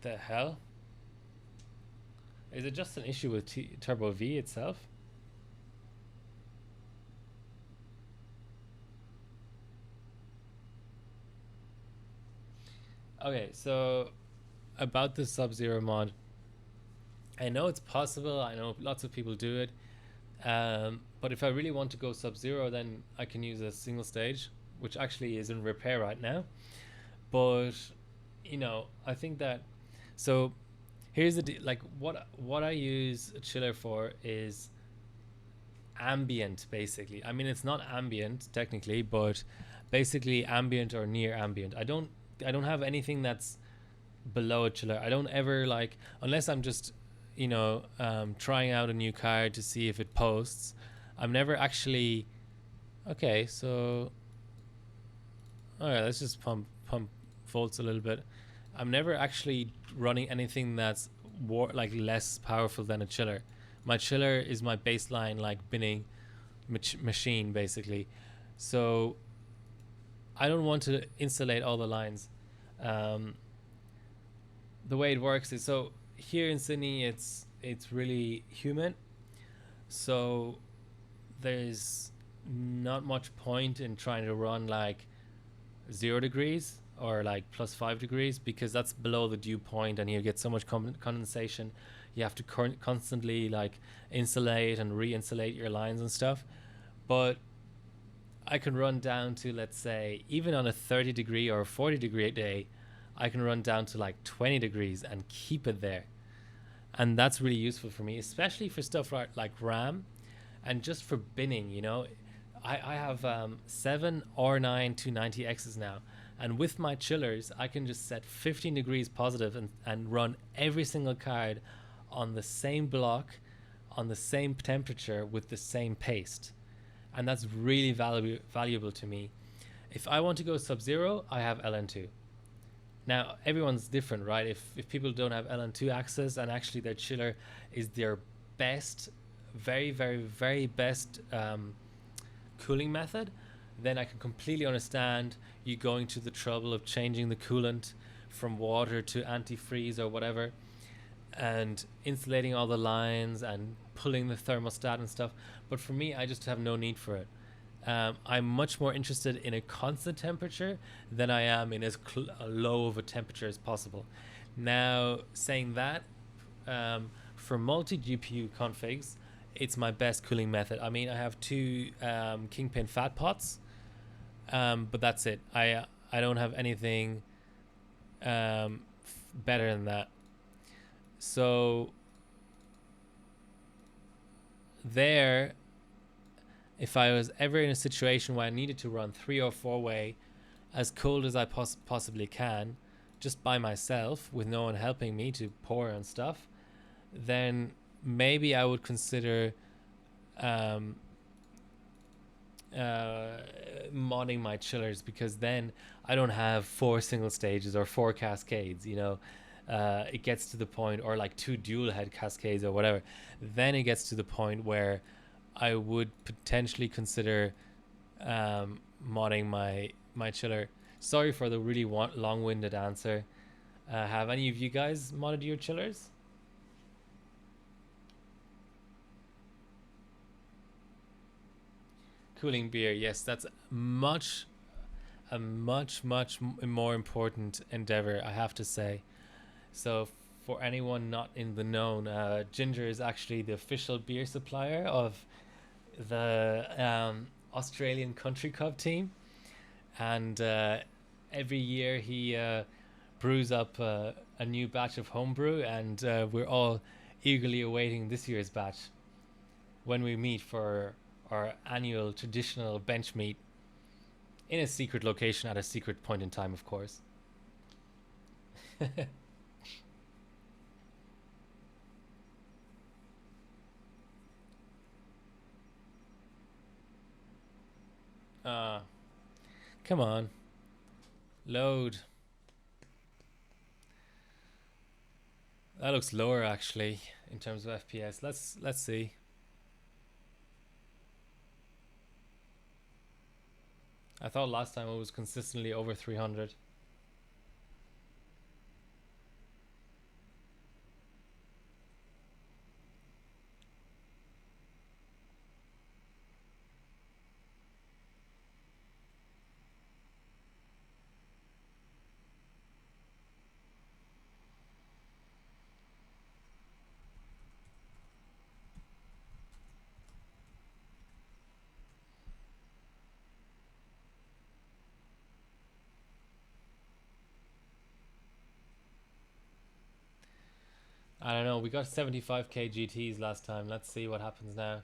The hell? Is it just an issue with Turbo V itself? Okay, so about the Sub-Zero mod, I know it's possible. I know lots of people do it. But if I really want to go Sub-Zero, then I can use a single stage, which actually is in repair right now. But, you know, I think that... So here's the like what I use a chiller for is ambient, basically. I mean, it's not ambient technically, but basically ambient or near ambient. I don't have anything that's below a chiller. I don't ever, like, unless I'm just, you know, trying out a new card to see if it posts. I'm never actually... Okay, so all right, let's just pump volts a little bit. I'm never actually running anything that's like less powerful than a chiller. My chiller is my baseline, like, binning machine, basically. So I don't want to insulate all the lines. The way it works is, so here in Sydney it's really humid, so there's not much point in trying to run like 0 degrees or like +5 degrees, because that's below the dew point and you get so much condensation. You have to constantly like insulate and re-insulate your lines and stuff. but I can run down to, let's say, even on a 30 degree or a 40 degree day, I can run down to like 20 degrees and keep it there. And that's really useful for me, especially for stuff like RAM and just for binning, you know. I have 7 or 9 290Xs now. And with my chillers, I can just set 15 degrees positive and run every single card on the same block, on the same temperature, with the same paste. And that's really valuable to me. If I want to go sub-zero, I have LN2. Now, everyone's different, right? If people don't have LN2 access and actually their chiller is their best, very, very, very best cooling method, then I can completely understand you going to the trouble of changing the coolant from water to antifreeze or whatever, and insulating all the lines and pulling the thermostat and stuff. But for me, I just have no need for it. I'm much more interested in a constant temperature than I am in as low of a temperature as possible. Now, saying that, for multi GPU configs, it's my best cooling method. I mean, I have two Kingpin fat pots, but that's it. I don't have anything better than that. So there, if I was ever in a situation where I needed to run 3 or 4 way as cold as I possibly can, just by myself with no one helping me to pour and stuff, then maybe I would consider modding my chillers, because then I don't have 4 single stages or 4 cascades, you know. It gets to the point, or like 2 dual head cascades or whatever. Then it gets to the point where I would potentially consider modding my chiller. Sorry for the really long-winded answer. Have any of you guys modded your chillers? Cooling beer, yes, that's a much more important endeavor, I have to say. So for anyone not in the known, Ginger is actually the official beer supplier of the Australian Country Club team, and every year he brews up a new batch of homebrew, and we're all eagerly awaiting this year's batch when we meet for our annual traditional bench meet in a secret location at a secret point in time, of course. uh Come on, load. That looks lower actually in terms of FPS. Let's see. I thought last time it was consistently over 300. I don't know. We got 75k GTs last time. Let's see what happens now.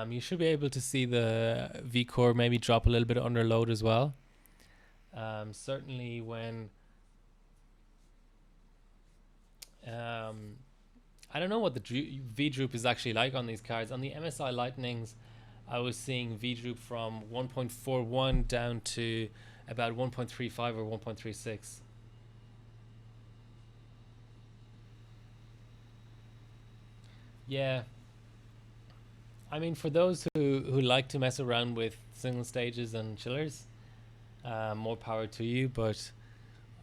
You should be able to see the V-core maybe drop a little bit under load as well. Certainly when I don't know what the V-droop is actually like on these cards. On the MSI Lightnings, I was seeing V-droop from 1.41 down to about 1.35 or 1.36. Yeah, I mean, for those who like to mess around with single stages and chillers, more power to you. But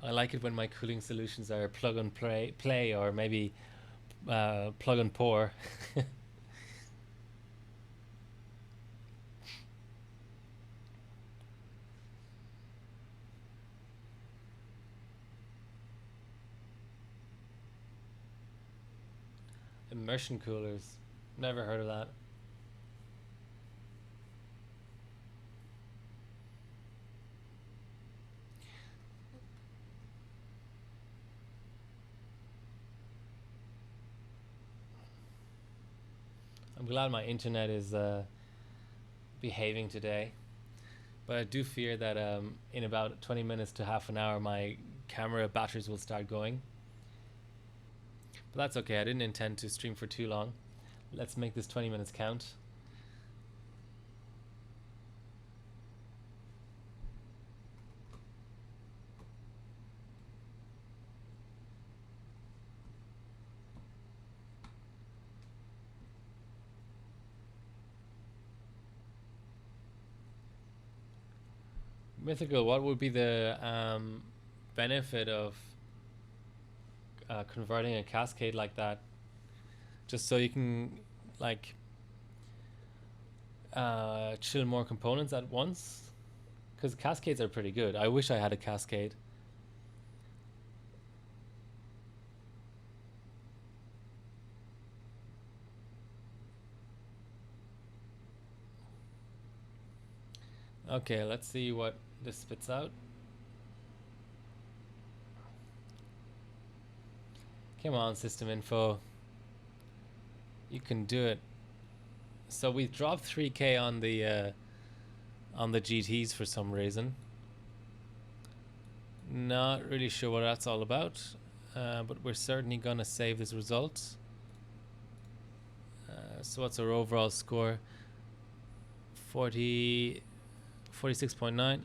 I like it when my cooling solutions are plug and play, or maybe plug and pour. Immersion coolers, never heard of that. I'm glad my internet is behaving today. But I do fear that in about 20 minutes to half an hour, my camera batteries will start going. But that's okay. I didn't intend to stream for too long. Let's make this 20 minutes count. Mythical, what would be the benefit of converting a cascade like that? Just so you can like chill more components at once? Because cascades are pretty good. I wish I had a cascade. Okay, let's see what this spits out. Come on, system info. You can do it. So we dropped 3K on the GTs for some reason. Not really sure what that's all about, but we're certainly gonna save this result. So what's our overall score? 46.9.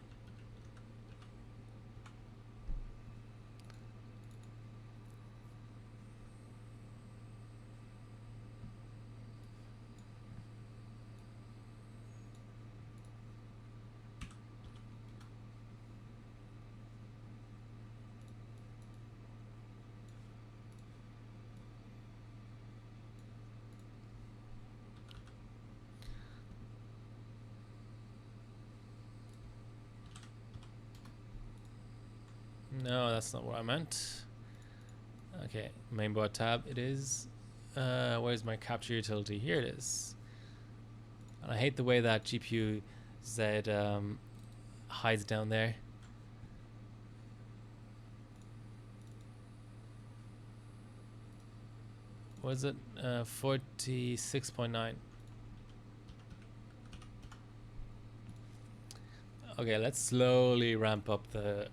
No, that's not what I meant. Okay, mainboard tab it is. Where's my capture utility? Here it is. And I hate the way that GPU Z hides down there. Was it 46.9? Okay, let's slowly ramp up the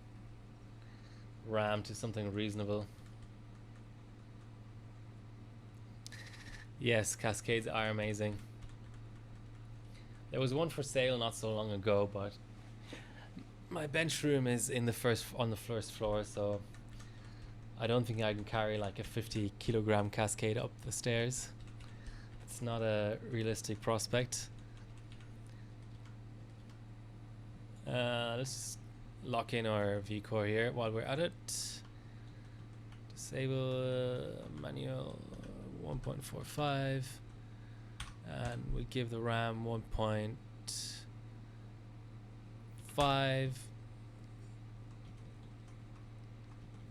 RAM to something reasonable. Yes, cascades are amazing. There was one for sale not so long ago, but my bench room is on the first floor, so I don't think I can carry like a 50 kilogram cascade up the stairs. It's not a realistic prospect. Let's just lock in our vCore here while we're at it. Disable manual 1.45, and we give the RAM 1.5.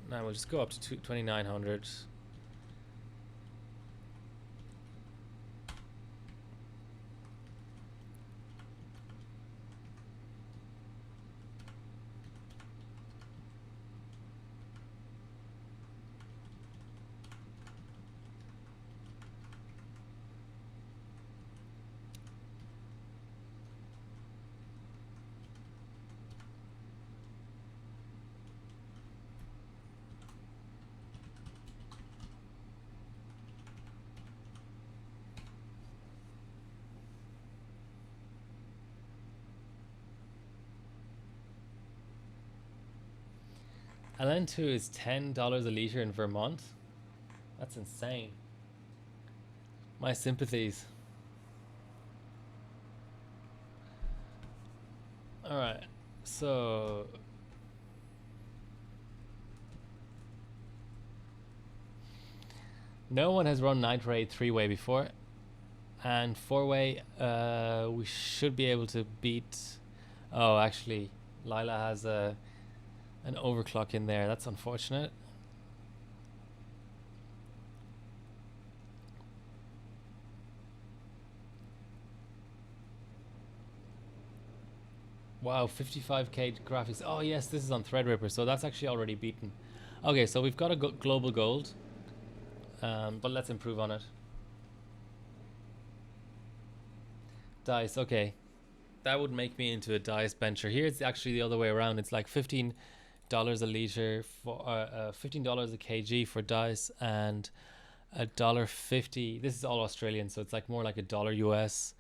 Now we'll just go up to 2900. LN2 is $10 a liter in Vermont. That's insane. My sympathies. All right, so no one has run Nitrate 3-way before, and 4-way we should be able to beat. Oh, actually, Lila has an overclock in there. That's unfortunate. Wow, 55k graphics. Oh yes, this is on Threadripper, so that's actually already beaten. Okay, so we've got a global gold, but let's improve on it. Dice, okay. That would make me into a dice bencher. Here it's actually the other way around. It's like $15 a liter for $15 a kg for dice, and $1.50. This is all Australian, so it's like more like $1 US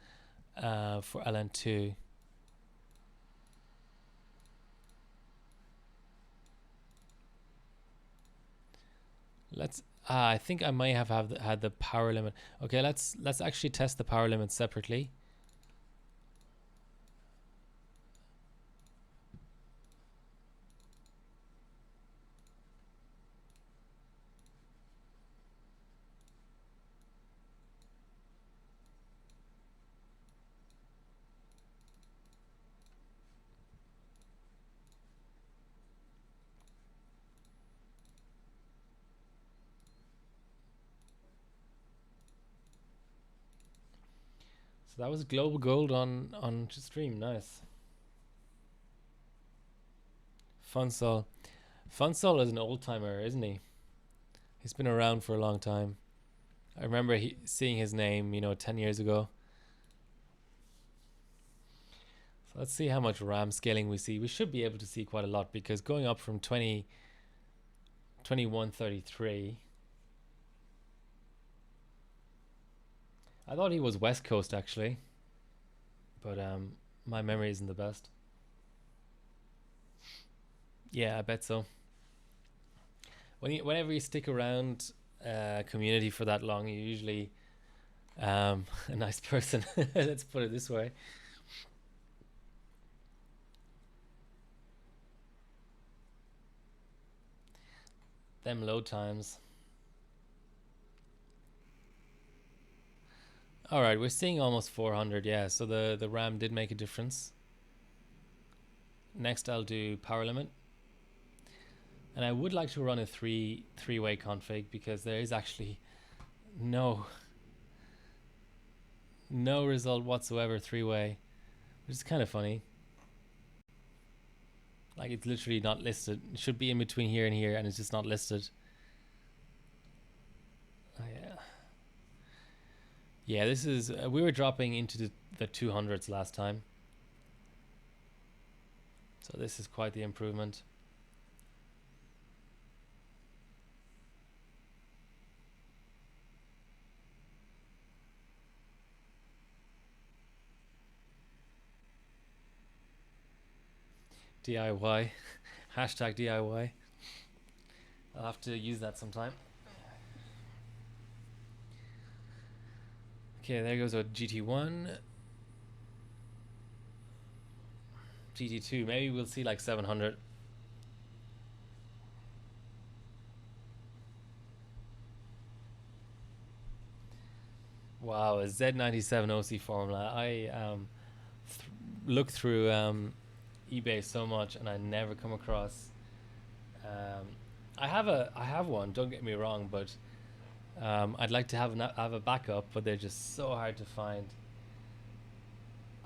for LN2. Let's. I think I might have had the power limit. Okay, let's actually test the power limit separately. So that was global gold on stream. Nice. Funsol. Funsol is an old timer, isn't he? He's been around for a long time. I remember seeing his name, 10 years ago. So let's see how much RAM scaling we see. We should be able to see quite a lot, because going up from 2133. I thought he was West Coast actually, but my memory isn't the best. Yeah, I bet so. Whenever you stick around community for that long, you're usually a nice person. Let's put it this way. Them load times. All right, we're seeing almost 400. Yeah, so the RAM did make a difference. Next, I'll do power limit. And I would like to run a three-way config, because there is actually no result whatsoever three-way, which is kind of funny. Like, it's literally not listed. It should be in between here and here, and it's just not listed. Oh, yeah. Yeah, this is... we were dropping into the 200s last time. So this is quite the improvement. DIY. Hashtag DIY. I'll have to use that sometime. Okay, there goes a GT1. GT2. Maybe we'll see like 700. Wow, a Z97 OC formula. I look through eBay so much, and I never come across. I have one. Don't get me wrong, but I'd like to have a backup, but they're just so hard to find.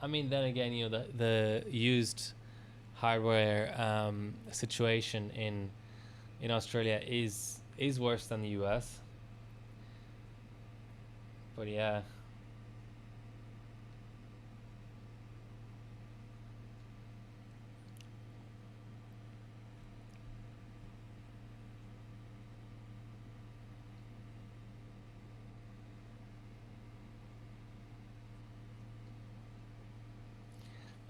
I mean, then again, the used hardware situation in Australia is worse than the US. But yeah.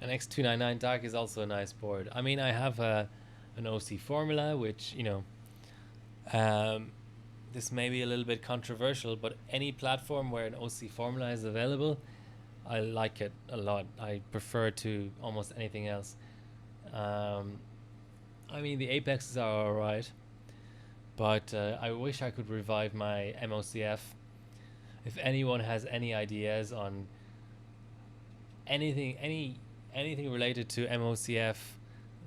An X299 Dark is also a nice board. I mean, I have an OC formula, which, this may be a little bit controversial, but any platform where an OC formula is available, I like it a lot. I prefer it to almost anything else. I mean, the Apexes are alright, but I wish I could revive my MOCF. If anyone has any ideas on anything related to MOCF,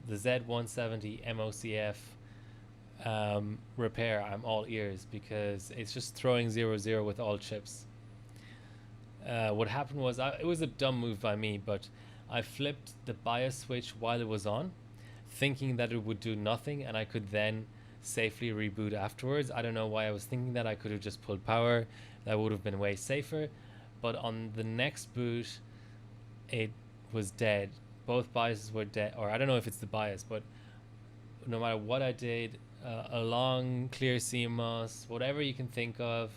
the Z170 MOCF repair, I'm all ears, because it's just throwing 0-0 with all chips. What happened was, it was a dumb move by me, but I flipped the BIOS switch while it was on, thinking that it would do nothing and I could then safely reboot afterwards. I don't know why I was thinking that. I could have just pulled power. That would have been way safer. But on the next boot, it was dead. Both biases were dead, or I don't know if it's the bias, but no matter what I did, a long clear CMOS, whatever you can think of,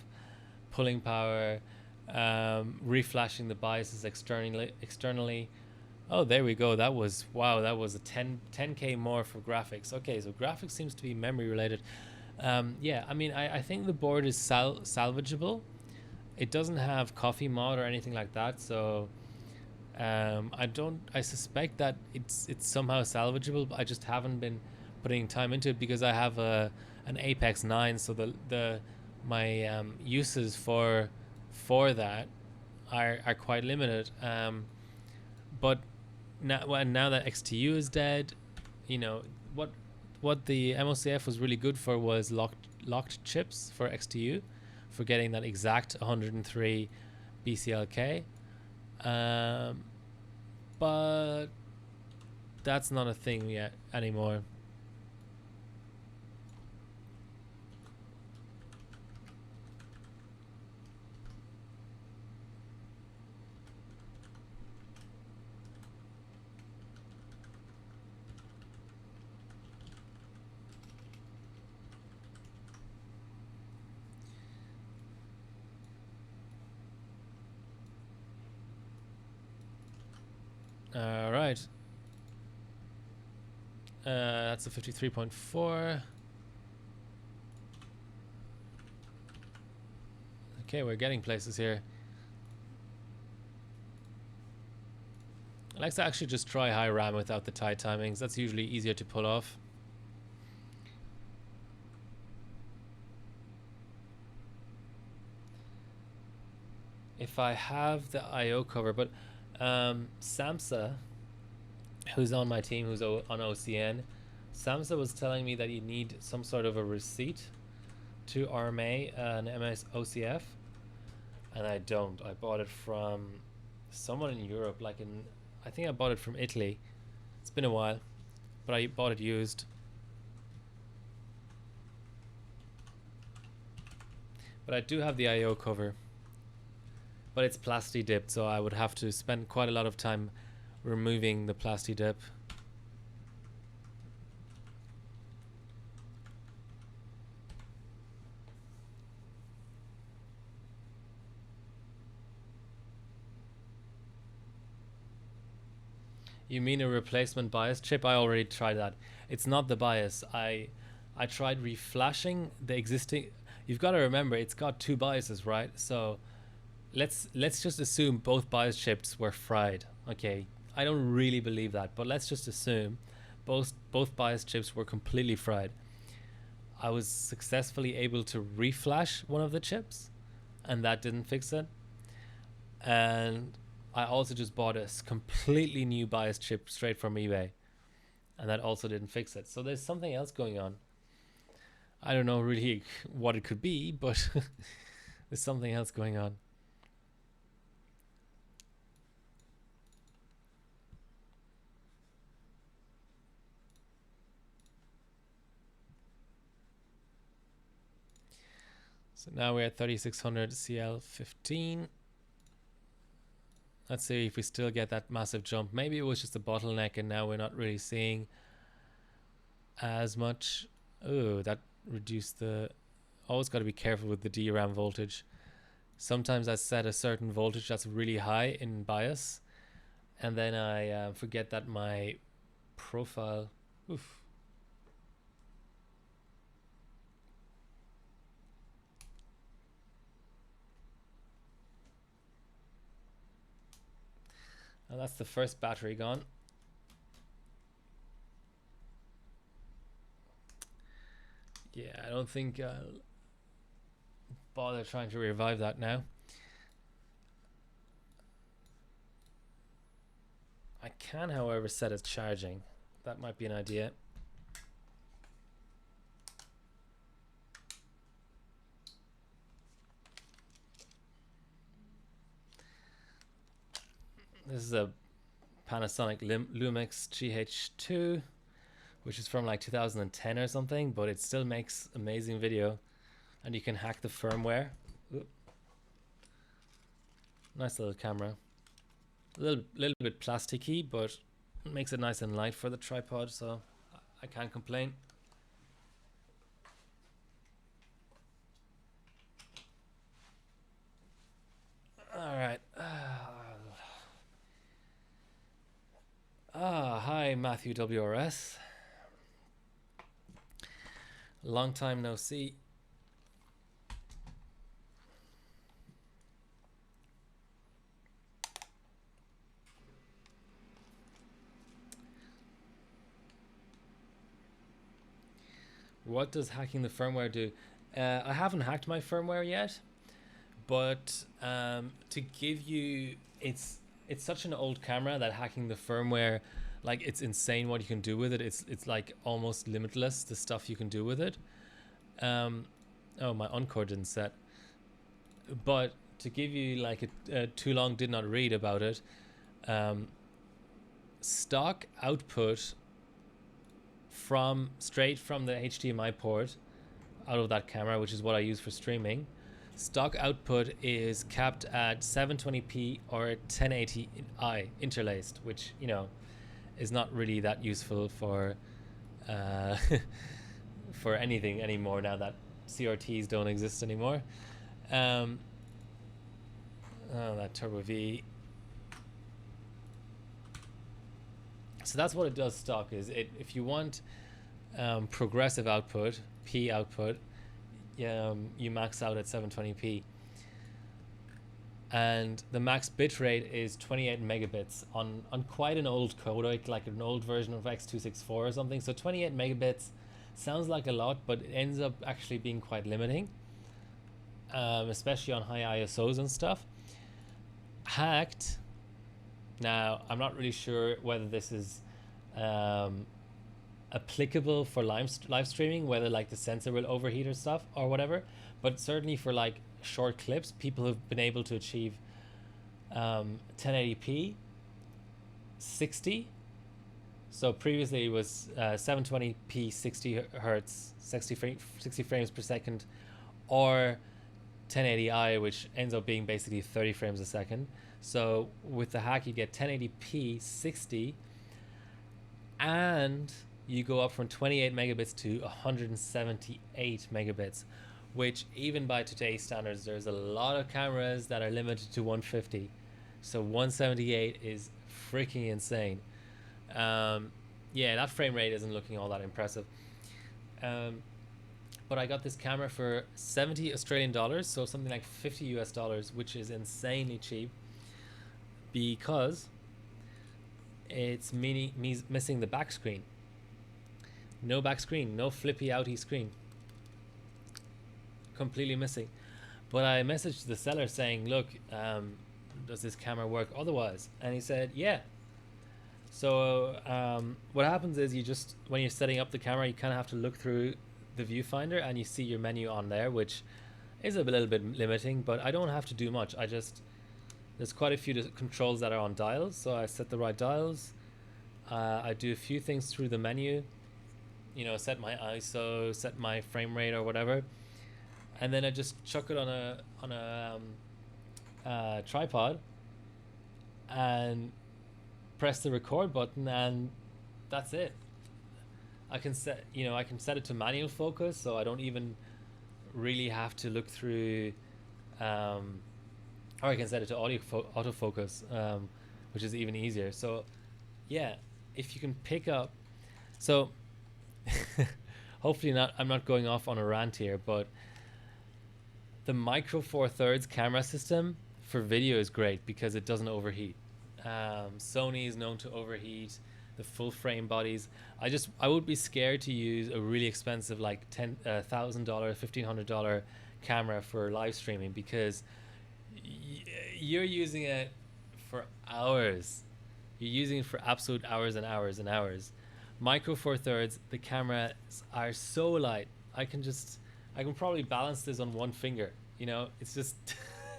pulling power, reflashing the biases externally. Oh, there we go. That was, wow, that was a 10k more for graphics. Okay, so graphics seems to be memory related. Yeah, I mean, I think the board is salvageable. It doesn't have coffee mod or anything like that, so I suspect that it's somehow salvageable, but I just haven't been putting time into it because I have an Apex 9, so the my uses for that are quite limited. But now that XTU is dead, you know what the MOCF was really good for was locked chips for XTU, for getting that exact 103 BCLK. But that's not a thing yet anymore. All right. That's a 53.4. Okay, we're getting places here. I like to actually just try high RAM without the tight timings. That's usually easier to pull off. If I have the IO cover, but Samsa, who's on my team, who's on OCN, Samsa was telling me that you need some sort of a receipt to RMA an MS OCF, and I don't. I bought it from someone in Europe, I think I bought it from Italy. It's been a while, but I bought it used. But I do have the IO cover, but it's plasti dipped, so I would have to spend quite a lot of time removing the plasti dip. You mean a replacement bias chip? I already tried that. It's not the bias. I tried reflashing the existing. You've got to remember, it's got two biases, right? So let's just assume both bias chips were fried. Okay, I don't really believe that, but let's just assume both bias chips were completely fried. I was successfully able to reflash one of the chips, and that didn't fix it. And I also just bought a completely new bias chip straight from eBay, and that also didn't fix it. So there's something else going on. I don't know really what it could be, but there's something else going on. So now we're at 3600 CL15. Let's see if we still get that massive jump. Maybe it was just a bottleneck and now we're not really seeing as much. Oh, that reduced the... Always got to be careful with the DRAM voltage. Sometimes I set a certain voltage that's really high in bias, and then I forget that my profile... Oof. And that's the first battery gone. Yeah, I don't think I'll bother trying to revive that now. I can, however, set it charging. That might be an idea. This is a Panasonic Lumix GH2, which is from like 2010 or something, but it still makes amazing video, and you can hack the firmware. Ooh. Nice little camera. little bit plasticky, but it makes it nice and light for the tripod, so I can't complain. All right. Hi, Matthew WRS. Long time no see. What does hacking the firmware do? I haven't hacked my firmware yet, but to give you, it's such an old camera that hacking the firmware, like, it's insane what you can do with it. It's like almost limitless, the stuff you can do with it. Oh, my encore didn't set. But to give you like a too long did not read about it, stock output from straight from the HDMI port out of that camera, which is what I use for streaming, stock output is capped at 720p or 1080i interlaced, which, you know, is not really that useful for for anything anymore now that CRTs don't exist anymore. Oh, that Turbo V. So that's what it does stock, is it, if you want progressive output, P output, you max out at 720p. And the max bitrate is 28 megabits on quite an old codec, like an old version of X264 or something. So 28 megabits sounds like a lot, but it ends up actually being quite limiting, especially on high ISOs and stuff. Hacked, now I'm not really sure whether this is applicable for live streaming, whether like the sensor will overheat or stuff or whatever, but certainly for like short clips, people have been able to achieve 1080p 60. So previously it was 720p 60 hertz, 60 frames per second, or 1080i, which ends up being basically 30 frames a second. So with the hack, you get 1080p 60, and you go up from 28 megabits to 178 megabits, which even by today's standards, there's a lot of cameras that are limited to 150. So 178 is freaking insane. Yeah, that frame rate isn't looking all that impressive. But I got this camera for 70 Australian dollars, so something like 50 US dollars, which is insanely cheap, because it's missing the back screen. No back screen, no flippy outy screen. Completely missing. But I messaged the seller saying, look, does this camera work otherwise? And he said, yeah. So what happens is, you just, when you're setting up the camera, you kind of have to look through the viewfinder and you see your menu on there, which is a little bit limiting, but I don't have to do much. There's quite a few controls that are on dials, so I set the right dials. I do a few things through the menu, you know, set my ISO, set my frame rate or whatever, and then I just chuck it on a tripod and press the record button, and that's it. I can set it to manual focus, so I don't even really have to look through, or I can set it to autofocus, which is even easier. So yeah, if you can pick up, so hopefully not, I'm not going off on a rant here, but the Micro Four Thirds camera system for video is great because it doesn't overheat. Sony is known to overheat the full frame bodies. I would be scared to use a really expensive, like $1,000, $1,500 camera for live streaming, because you're using it for hours. You're using it for absolute hours and hours and hours. Micro Four Thirds, the cameras are so light. I can probably balance this on one finger. You know, it's just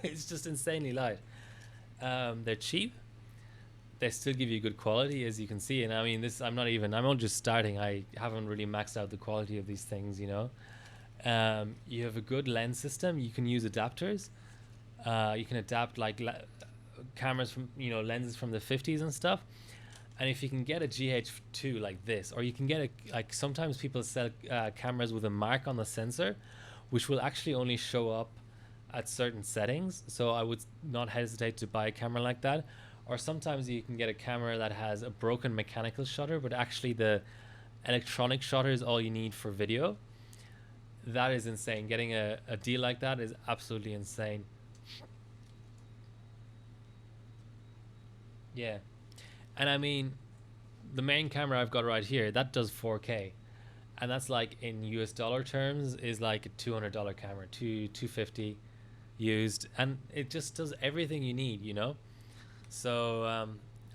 it's just insanely light. They're cheap. They still give you good quality, as you can see. And I mean, I'm only just starting. I haven't really maxed out the quality of these things, you know. You have a good lens system. You can use adapters. You can adapt like cameras from, you know, lenses from the 50s and stuff. And if you can get a GH2 like this, or you can get like sometimes people sell cameras with a mark on the sensor, which will actually only show up at certain settings. So I would not hesitate to buy a camera like that. Or sometimes you can get a camera that has a broken mechanical shutter, but actually the electronic shutter is all you need for video. That is insane. Getting a deal like that is absolutely insane. Yeah. And I mean, the main camera I've got right here, that does 4K. And that's like in US dollar terms is like a $200 camera, 250 used, and it just does everything you need, you know? So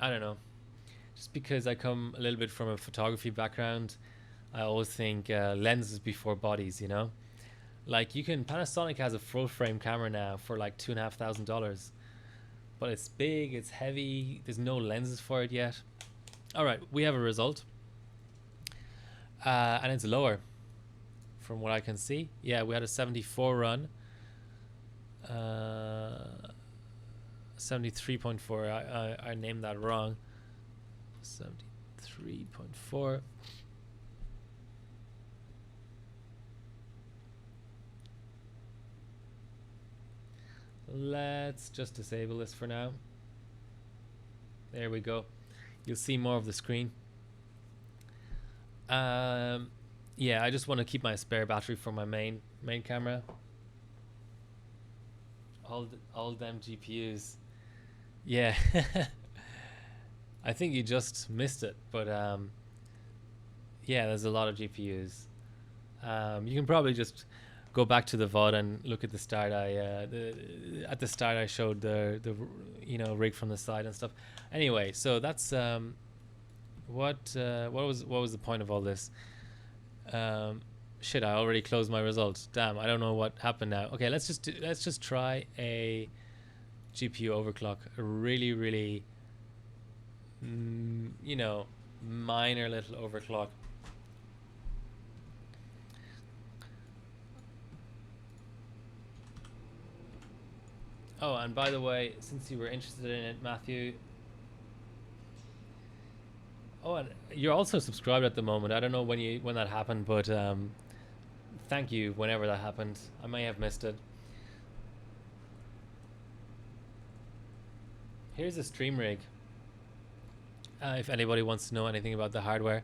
I don't know. Just because I come a little bit from a photography background, I always think lenses before bodies, you know? Like you can, Panasonic has a full frame camera now for like $2,500, but it's big, it's heavy, there's no lenses for it yet. All right, we have a result. And it's lower from what I can see. Yeah, we had a 74 run. 73.4. I named that wrong. 73.4. Let's just disable this for now. There we go. You'll see more of the screen. Yeah, I just want to keep my spare battery for my main camera. All them GPUs. Yeah. I think you just missed it, but yeah, there's a lot of GPUs. You can probably just go back to the VOD and look at the start. At the start I showed the you know, rig from the side and stuff. Anyway, so that's what was the point of all this? Shit, I already closed my results. Damn, I don't know what happened now. Okay, let's just try a GPU overclock. A really you know, minor little overclock. Oh, and by the way, since you were interested in it, Matthew. Oh, and you're also subscribed at the moment. I don't know when that happened, but thank you whenever that happened. I may have missed it. Here's a stream rig. If anybody wants to know anything about the hardware.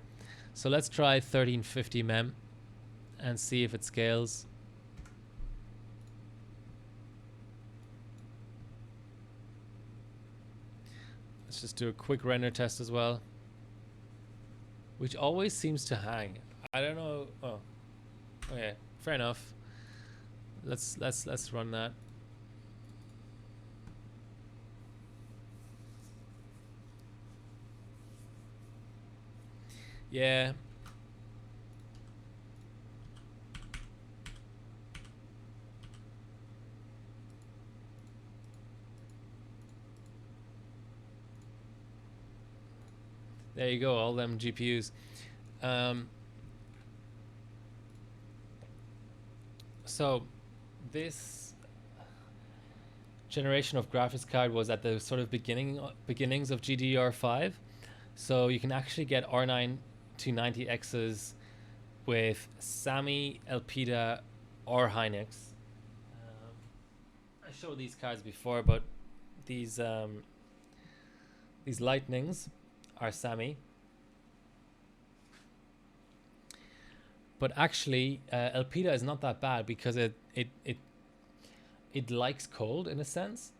So let's try 1350 mem and see if it scales. Let's just do a quick render test as well, which always seems to hang. I don't know. Oh, okay, fair enough. Let's run that. Yeah. There you go, all them GPUs. So this generation of graphics card was at the sort of beginnings of GDDR5. So you can actually get R9 290Xs with SAMI, Elpida, or Hynix. I showed these cards before, but these Lightnings are SAMI. But actually, Elpida is not that bad because it likes cold in a sense.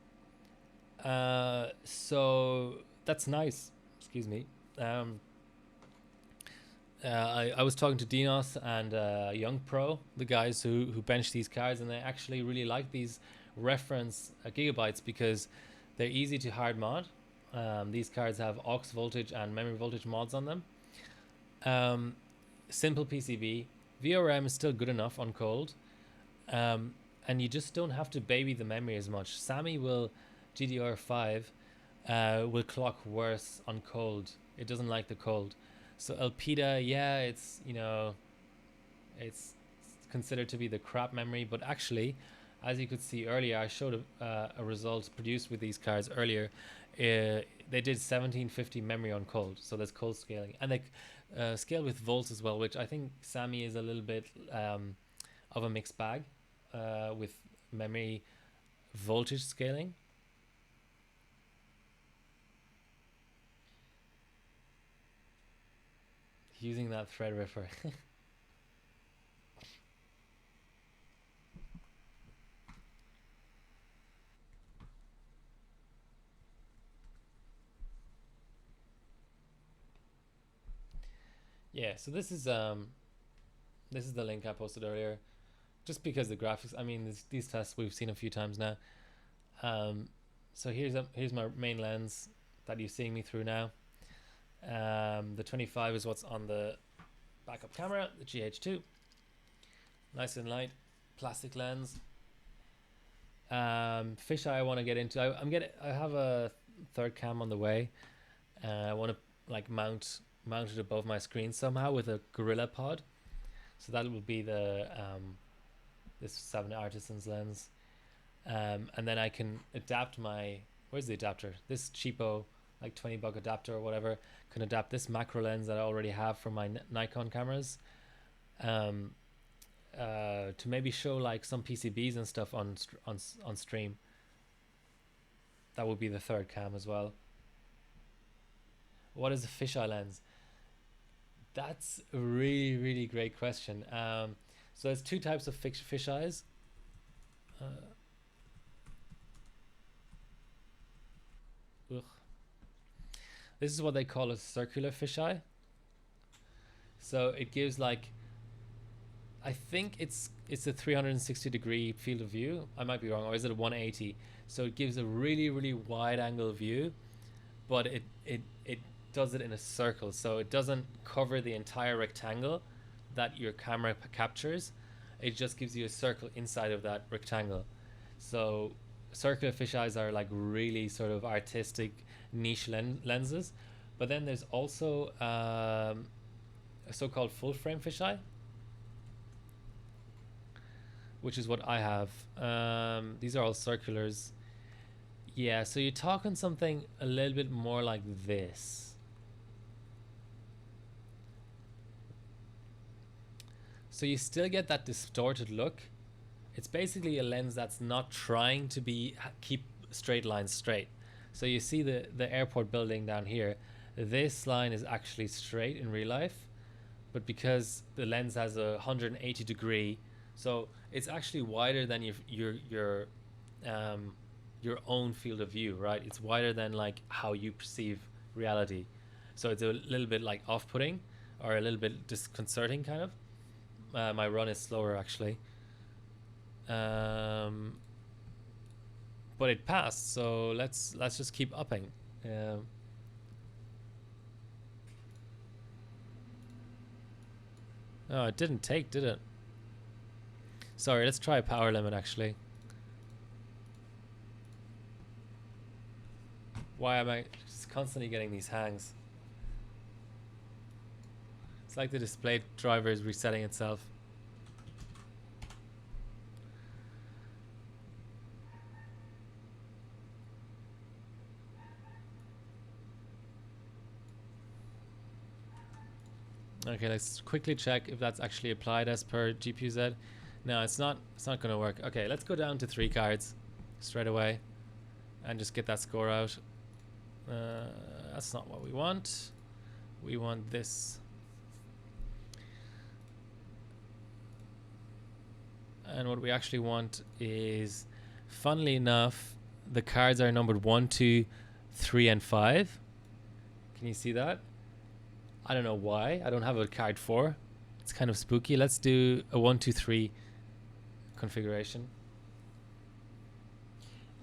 So that's nice. Excuse me. I was talking to Dinos and Young Pro, the guys who bench these cards, and they actually really like these reference gigabytes because they're easy to hard mod. These cards have aux voltage and memory voltage mods on them. Simple PCB. VRM is still good enough on cold. And you just don't have to baby the memory as much. SAMI GDR5 will clock worse on cold. It doesn't like the cold. So Elpida, yeah, it's, you know, it's considered to be the crap memory, but actually as you could see earlier, I showed a result produced with these cards earlier. They did 1750 memory on cold, so there's cold scaling, and they scale with volts as well, which I think Sammy is a little bit of a mixed bag with memory voltage scaling. Using that Threadripper. Yeah, so this is the link I posted earlier, just because the graphics. I mean, these tests we've seen a few times now. So here's my main lens that you're seeing me through now. The 25 is what's on the backup camera, the GH2. Nice and light, plastic lens. Fisheye I want to get into. I have a third cam on the way. I want to like mount it above my screen somehow with a Gorilla Pod. So that will be the this 7 Artisans lens. And then I can adapt my, where's the adapter? This cheapo, like $20 adapter or whatever, can adapt this macro lens that I already have for my Nikon cameras to maybe show like some PCBs and stuff on stream. That would be the third cam as well. What is a fisheye lens? That's a really, really great question. So there's two types of fisheyes. This is what they call a circular fisheye. So it gives like, I think it's a 360 degree field of view. I might be wrong, or is it a 180? So it gives a really, really wide angle view, but it does it in a circle. So it doesn't cover the entire rectangle that your camera captures. It just gives you a circle inside of that rectangle. So circular fisheyes are like really sort of artistic niche lenses. But then there's also a so-called full frame fisheye, which is what I have. These are all circulars. Yeah, so you're talking something a little bit more like this. So you still get that distorted look. It's basically a lens that's not trying to keep straight lines straight. So you see the airport building down here. This line is actually straight in real life, but because the lens has a 180 degree, so it's actually wider than your own field of view, right? It's wider than like how you perceive reality. So it's a little bit like off-putting or a little bit disconcerting kind of. My run is slower actually. But it passed, so let's just keep upping. Oh, it didn't take, did it? Sorry, let's try a power limit actually. Why am I just constantly getting these hangs? It's like the display driver is resetting itself. Okay, let's quickly check if that's actually applied as per GPU-Z. No, it's not going to work. Okay, let's go down to 3 cards straight away and just get that score out. That's not what we want. We want this. And what we actually want is, funnily enough, the cards are numbered 1, 2, 3, and 5. Can you see that? I don't know why. I don't have a card 4. It's kind of spooky. Let's do a 1, 2, 3 configuration.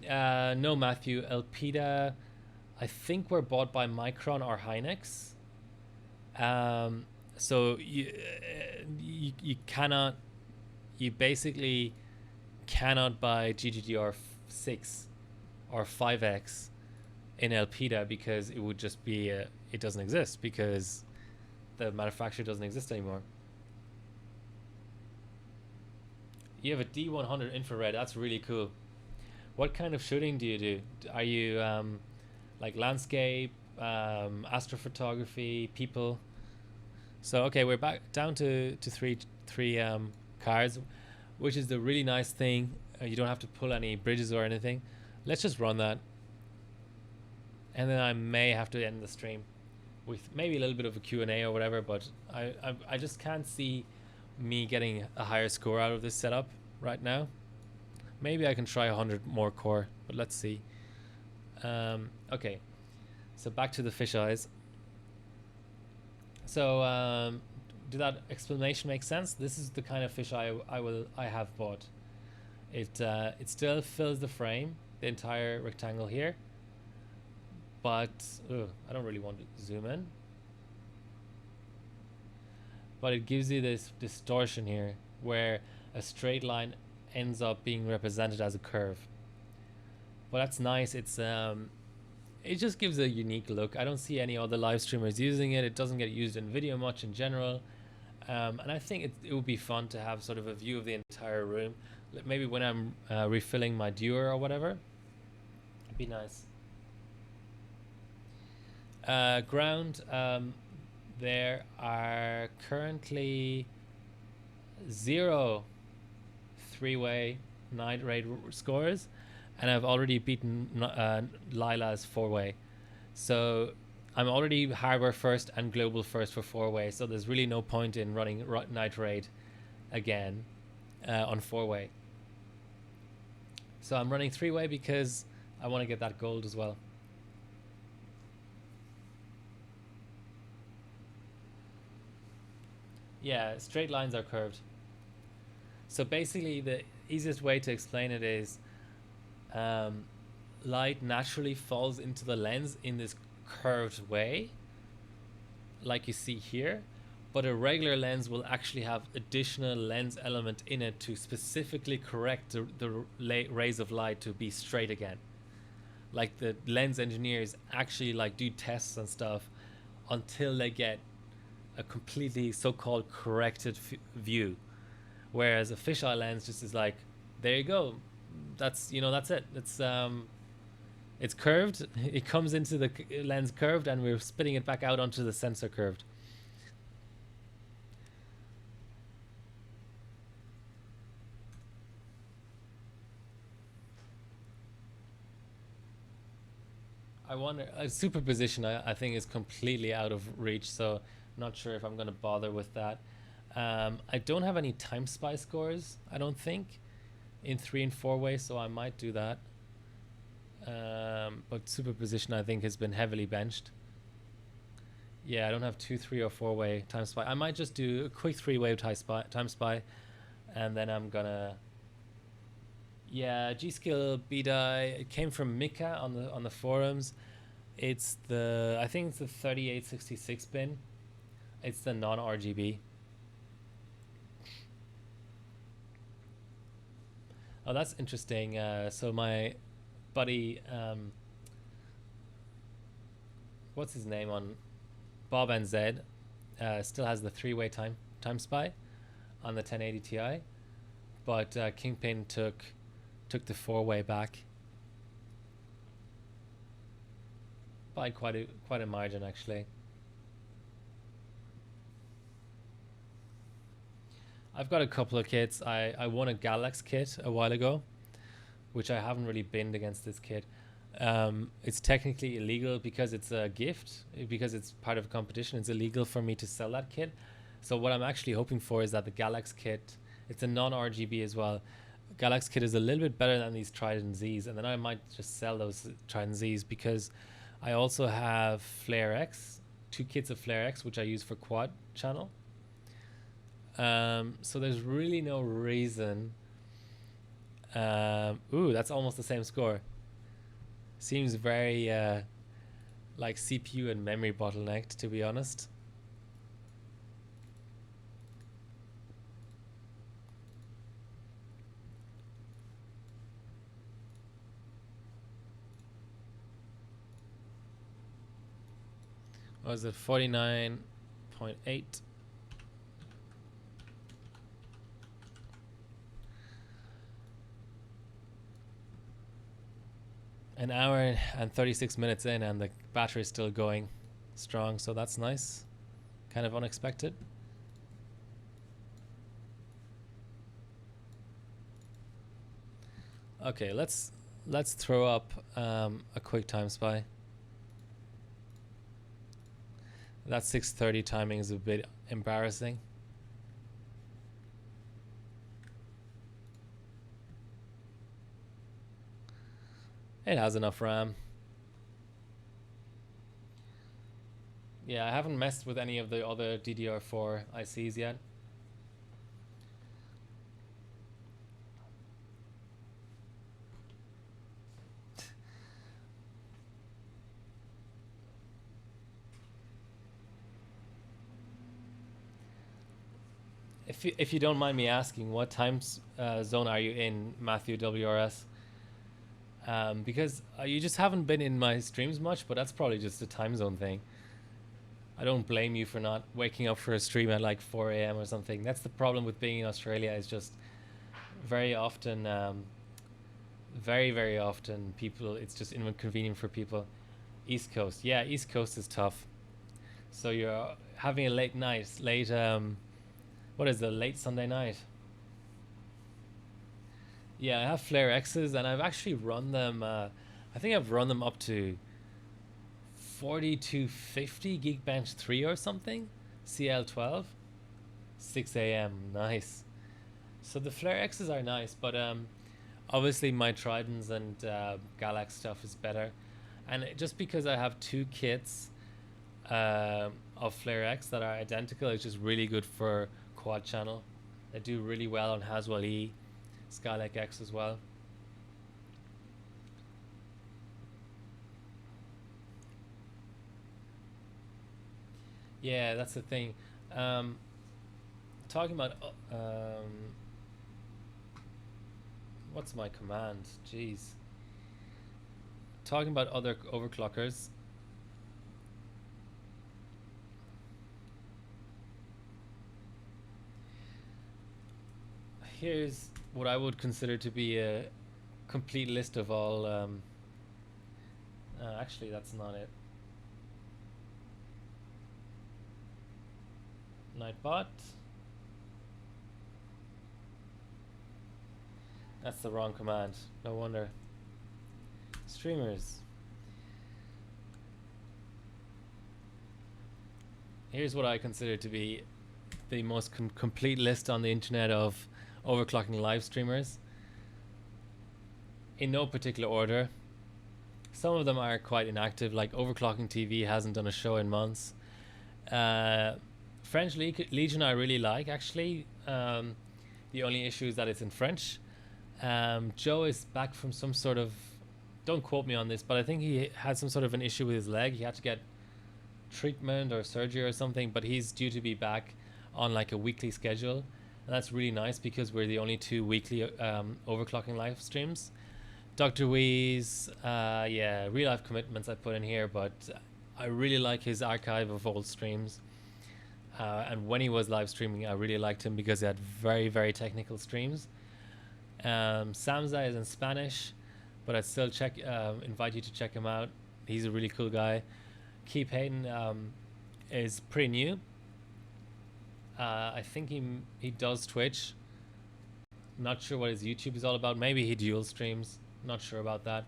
No, Matthew. Elpida, I think we're bought by Micron or Hynix. So you cannot, you basically cannot buy GDDR6 or 5X in Elpida because it would just be it doesn't exist because the manufacturer doesn't exist anymore. You have a D100 infrared. That's really cool. What kind of shooting do you do? Are you like landscape, astrophotography, people? So okay, we're back down to three cards, which is the really nice thing. You don't have to pull any bridges or anything. Let's just run that, and then I may have to end the stream with maybe a little bit of a Q&A or whatever. But I just can't see me getting a higher score out of this setup right now. Maybe I can try 100 more core, but let's see. Okay, so back to the fisheyes. So did that explanation make sense? This is the kind of fisheye I have bought. It still fills the frame, the entire rectangle here, but I don't really want to zoom in. But it gives you this distortion here, where a straight line ends up being represented as a curve. But that's nice. It's it just gives a unique look. I don't see any other live streamers using it. It doesn't get used in video much in general. And I think it would be fun to have sort of a view of the entire room. Maybe when I'm refilling my Dewar or whatever. It'd be nice. Ground. There are currently 0 3-way night raid scores, and I've already beaten Lila's 4-way, so I'm already hardware first and global first for 4-way, so there's really no point in running night raid again on 4-way. So I'm running 3-way because I want to get that gold as well. Yeah, straight lines are curved. So basically the easiest way to explain it is light naturally falls into the lens in this curved way, like you see here, but a regular lens will actually have additional lens element in it to specifically correct the rays of light to be straight again. Like the lens engineers actually like do tests and stuff until they get a completely so-called corrected view, whereas a fisheye lens just is like, there you go, that's, you know, that's it. It's curved, it comes into the lens curved, and we're spitting it back out onto the sensor curved. I wonder, superposition I think is completely out of reach, so not sure if I'm going to bother with that. I don't have any time spy scores, I don't think, in 3 and 4-way, so I might do that. But superposition I think has been heavily benched. Yeah, I don't have 2, 3, or 4-way time spy. I might just do a quick 3-way time spy, and then I'm gonna. Yeah, G-Skill B-Die. It came from Mika on the forums. It's the, I think it's the 3866 bin. It's the non-RGB. Oh, that's interesting. So my buddy, what's his name on Bob and Zed, still has the 3-way time spy on the 1080 Ti, but Kingpin took the 4-way back by quite a margin actually. I've got a couple of kits. I won a Galax kit a while ago, which I haven't really binned against this kit. It's technically illegal because it's a gift, because it's part of a competition. It's illegal for me to sell that kit. So what I'm actually hoping for is that the Galax kit, it's a non-RGB as well. Galax kit is a little bit better than these Trident Zs, and then I might just sell those Trident Zs because I also have Flare X, 2 kits of Flare X, which I use for quad channel. So there's really no reason. Ooh, that's almost the same score. Seems very like CPU and memory bottlenecked, to be honest. What was it? 49.8. an hour and 36 minutes in, and the battery's still going strong, so that's nice. Kind of unexpected. Okay, let's throw up a quick time spy. That 6:30 timing is a bit embarrassing. It has enough RAM. Yeah, I haven't messed with any of the other DDR4 ICs yet. If you don't mind me asking, what time zone are you in, Matthew WRS? Because you just haven't been in my streams much, but that's probably just a time zone thing. I don't blame you for not waking up for a stream at like 4 a.m. or something. That's the problem with being in Australia, is just very often, very often people, it's just inconvenient for people. East Coast, yeah, East Coast is tough. So you're having a late night, what is it, late Sunday night? Yeah, I have Flare X's, and I've actually run them. I think I've run them up to 4250 Geekbench 3 or something. CL12, 6 a.m. Nice. So the Flare X's are nice, but obviously my Tridents and Galax stuff is better. And just because I have two kits of Flare X that are identical, it's just really good for quad channel. They do really well on Haswell E, Skylake X as well. Yeah, that's the thing. Talking about what's my command? Jeez. Talking about other overclockers. Here's what I would consider to be a complete list of all. Actually, that's not it. Nightbot. That's the wrong command. No wonder. Streamers. Here's what I consider to be the most complete list on the internet of overclocking live streamers. In no particular order. Some of them are quite inactive, like Overclocking TV hasn't done a show in months. French Legion I really like, actually. The only issue is that it's in French. Joe is back from some sort of, don't quote me on this, but I think he had some sort of an issue with his leg. He had to get treatment or surgery or something, but he's due to be back on like a weekly schedule. And that's really nice because we're the only two weekly overclocking live streams. Dr. Wee's, yeah, real life commitments I put in here, but I really like his archive of old streams. And when he was live streaming, I really liked him because he had very technical streams. Samza is in Spanish, but I'd still invite you to check him out. He's a really cool guy. Keep Hayden is pretty new. I think he does Twitch. Not sure what his YouTube is all about. Maybe he dual streams. Not sure about that.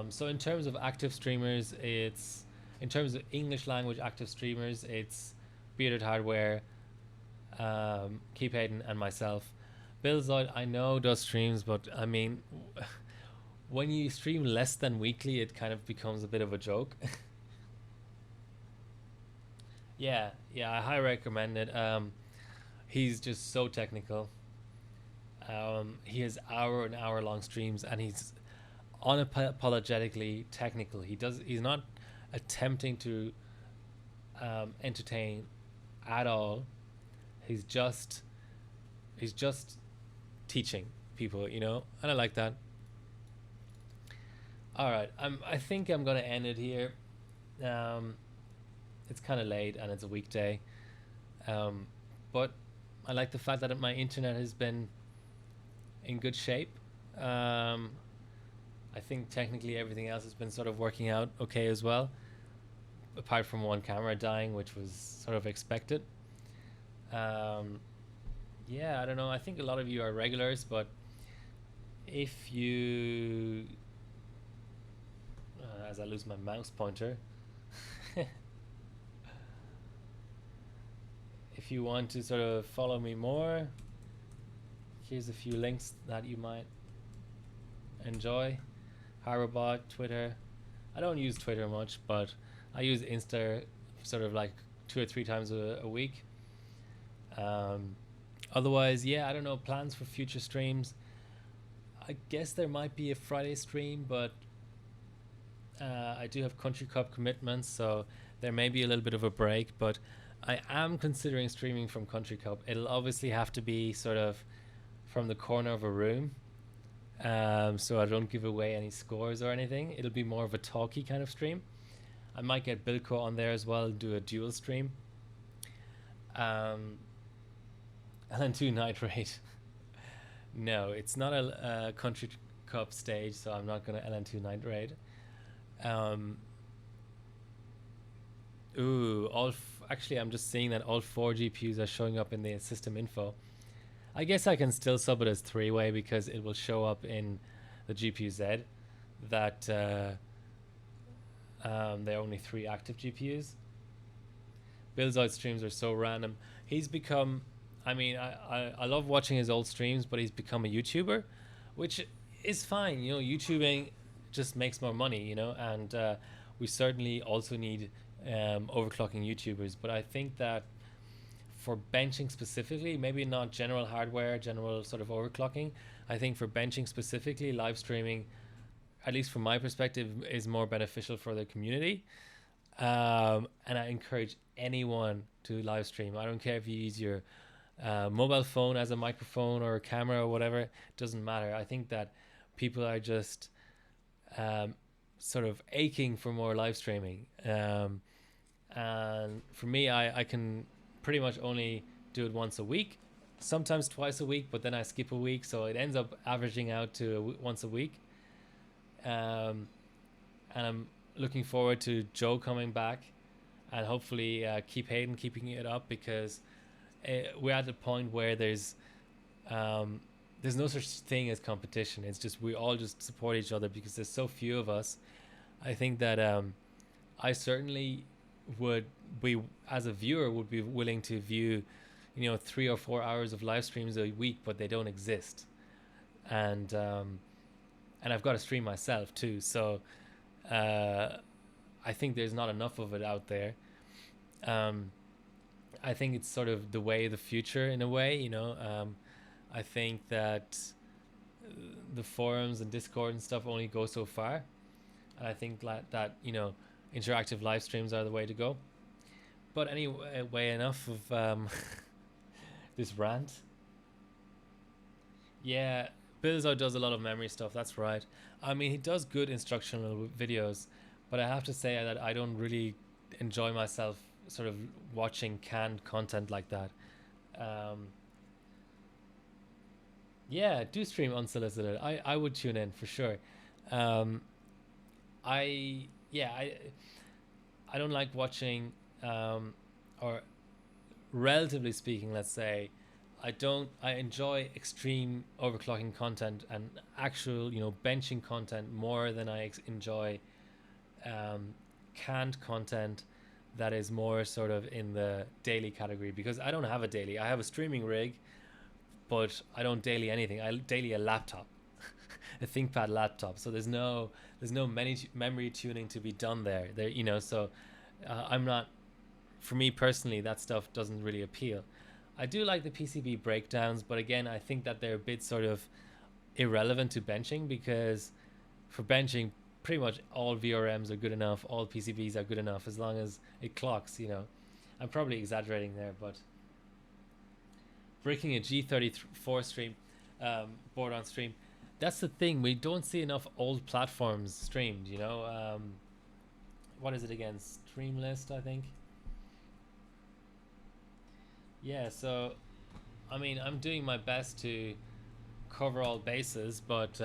So in terms of active streamers, in terms of English language active streamers, it's Bearded Hardware, Keep Hayden, and myself. Bill Zoid, I know, does streams, but I mean, when you stream less than weekly, it kind of becomes a bit of a joke. Yeah, I highly recommend it. He's just so technical. He has hour and hour long streams, and he's unapologetically technical. He's not attempting to entertain at all. He's just teaching people, you know, and I like that. All right, I think I'm gonna end it here. It's kind of late and it's a weekday, but I like the fact that my internet has been in good shape, and I think technically everything else has been sort of working out okay as well, apart from one camera dying, which was sort of expected. Um, yeah, I don't know. I think a lot of you are regulars, but if you, as I lose my mouse pointer, if you want to sort of follow me more, here's a few links that you might enjoy. Harbot, Twitter. I don't use Twitter much, but I use Insta sort of like 2 or 3 times a week. Otherwise, yeah, I don't know, plans for future streams. I guess there might be a Friday stream, but I do have Country Cup commitments, so there may be a little bit of a break, but I am considering streaming from Country Cup. It'll obviously have to be sort of from the corner of a room, so I don't give away any scores or anything. It'll be more of a talky kind of stream. I might get Bilko on there as well, do a dual stream. LN2 Night Raid. No, it's not a Country Cup stage, so I'm not going to LN2 Night Raid. Actually, I'm just seeing that all 4 GPUs are showing up in the system info. I guess I can still sub it as 3-way because it will show up in the GPU Z that there are only 3 active GPUs. Bill's out streams are so random. He's become, I mean, I love watching his old streams, but he's become a YouTuber, which is fine. You know, YouTubing just makes more money, you know, and we certainly also need overclocking YouTubers. But I think that for benching specifically, maybe not general hardware, general sort of overclocking, I think for benching specifically, live streaming, at least from my perspective, is more beneficial for the community. And I encourage anyone to live stream. I don't care if you use your mobile phone as a microphone or a camera or whatever, it doesn't matter. I think that people are just sort of aching for more live streaming. And for me, I can pretty much only do it once a week, sometimes twice a week, but then I skip a week, so it ends up averaging out to once a week. And I'm looking forward to Joe coming back and hopefully keep Hayden keeping it up, because we're at the point where there's no such thing as competition. It's just we all just support each other because there's so few of us. I think that I certainly would be, as a viewer, would be willing to view, 3 or 4 hours of live streams a week, but they don't exist. And I've got a stream myself too, so I think there's not enough of it out there. I think it's sort of the way of the future in a way, I think that the forums and Discord and stuff only go so far, and I think that interactive live streams are the way to go. But anyway, enough of this rant. Yeah, Bilzo does a lot of memory stuff, that's right. I mean, he does good instructional videos, but I have to say that I don't really enjoy myself sort of watching canned content like that. Yeah, do stream unsolicited. I would tune in for sure. I don't like watching, or relatively speaking, let's say, I enjoy extreme overclocking content and actual, benching content more than I enjoy canned content that is more sort of in the daily category, because I don't have a daily. I have a streaming rig, but I don't daily anything. I daily a laptop, a ThinkPad laptop. So there's no memory tuning to be done there. So I'm not. For me personally, that stuff doesn't really appeal. I do like the PCB breakdowns, but again, I think that they're a bit sort of irrelevant to benching, because for benching, pretty much all VRMs are good enough, all PCBs are good enough, as long as it clocks, I'm probably exaggerating there, but breaking a G34 stream, board on stream, that's the thing, we don't see enough old platforms streamed, what is it again, Streamlist, I think. Yeah, so I mean, I'm doing my best to cover all bases, but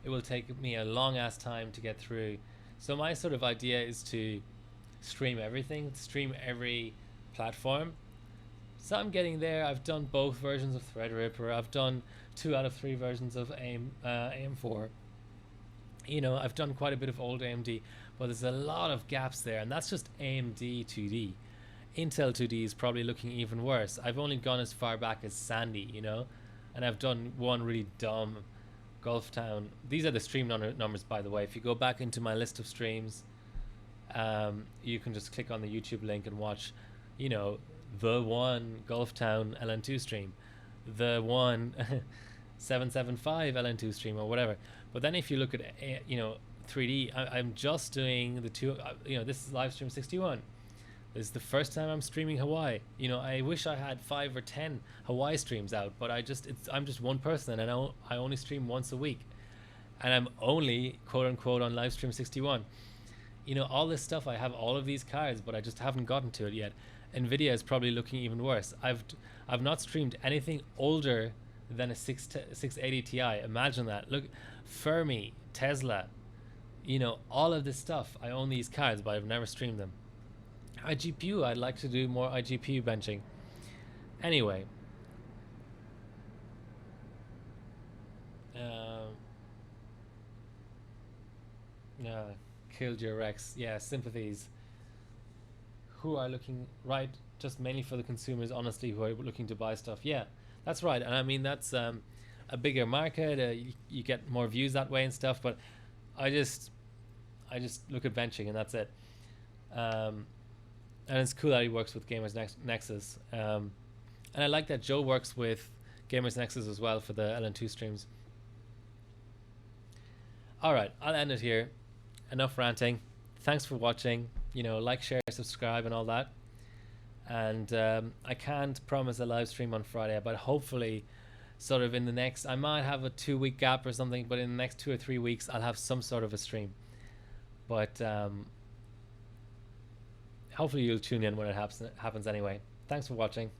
it will take me a long ass time to get through. So my sort of idea is to stream everything, stream every platform. So I'm getting there. I've done both versions of Threadripper. I've done 2 out of 3 versions of AM4. You know, I've done quite a bit of old AMD, but there's a lot of gaps there, and that's just AMD 2D. Intel 2D is probably looking even worse. I've only gone as far back as Sandy, you know, and I've done one really dumb Gulf Town. These are the stream numbers, by the way. If you go back into my list of streams, you can just click on the YouTube link and watch, you know, the one Gulf Town LN2 stream, the one 775 LN2 stream, or whatever. But then if you look at, you know, 3D, I'm just doing the two, you know, this is Livestream 61. This is the first time I'm streaming Hawaii. You know, I wish I had 5 or 10 Hawaii streams out, but I'm just one person, and I only stream once a week, and I'm only quote unquote on Livestream 61. You know, all this stuff, I have all of these cards, but I just haven't gotten to it yet. Nvidia is probably looking even worse. I've not streamed anything older than a 680 Ti. Imagine that. Look, Fermi, Tesla, you know, all of this stuff. I own these cards, but I've never streamed them. iGPU, I'd like to do more iGPU benching. Anyway, killed your Rex. Yeah, sympathies. Who are looking, right, just mainly for the consumers, honestly, who are looking to buy stuff. Yeah, that's right. And I mean, that's a bigger market. You get more views that way and stuff. But I just look at benching, and that's it. And it's cool that he works with Gamers Nexus. And I like that Joe works with Gamers Nexus as well for the LN2 streams. All right, I'll end it here. Enough ranting. Thanks for watching. You know, like, share, subscribe, and all that. And I can't promise a live stream on Friday, but hopefully, sort of in the next, I might have a 2-week gap or something, but in the next 2 or 3 weeks, I'll have some sort of a stream. But hopefully you'll tune in when it happens anyway. Thanks for watching.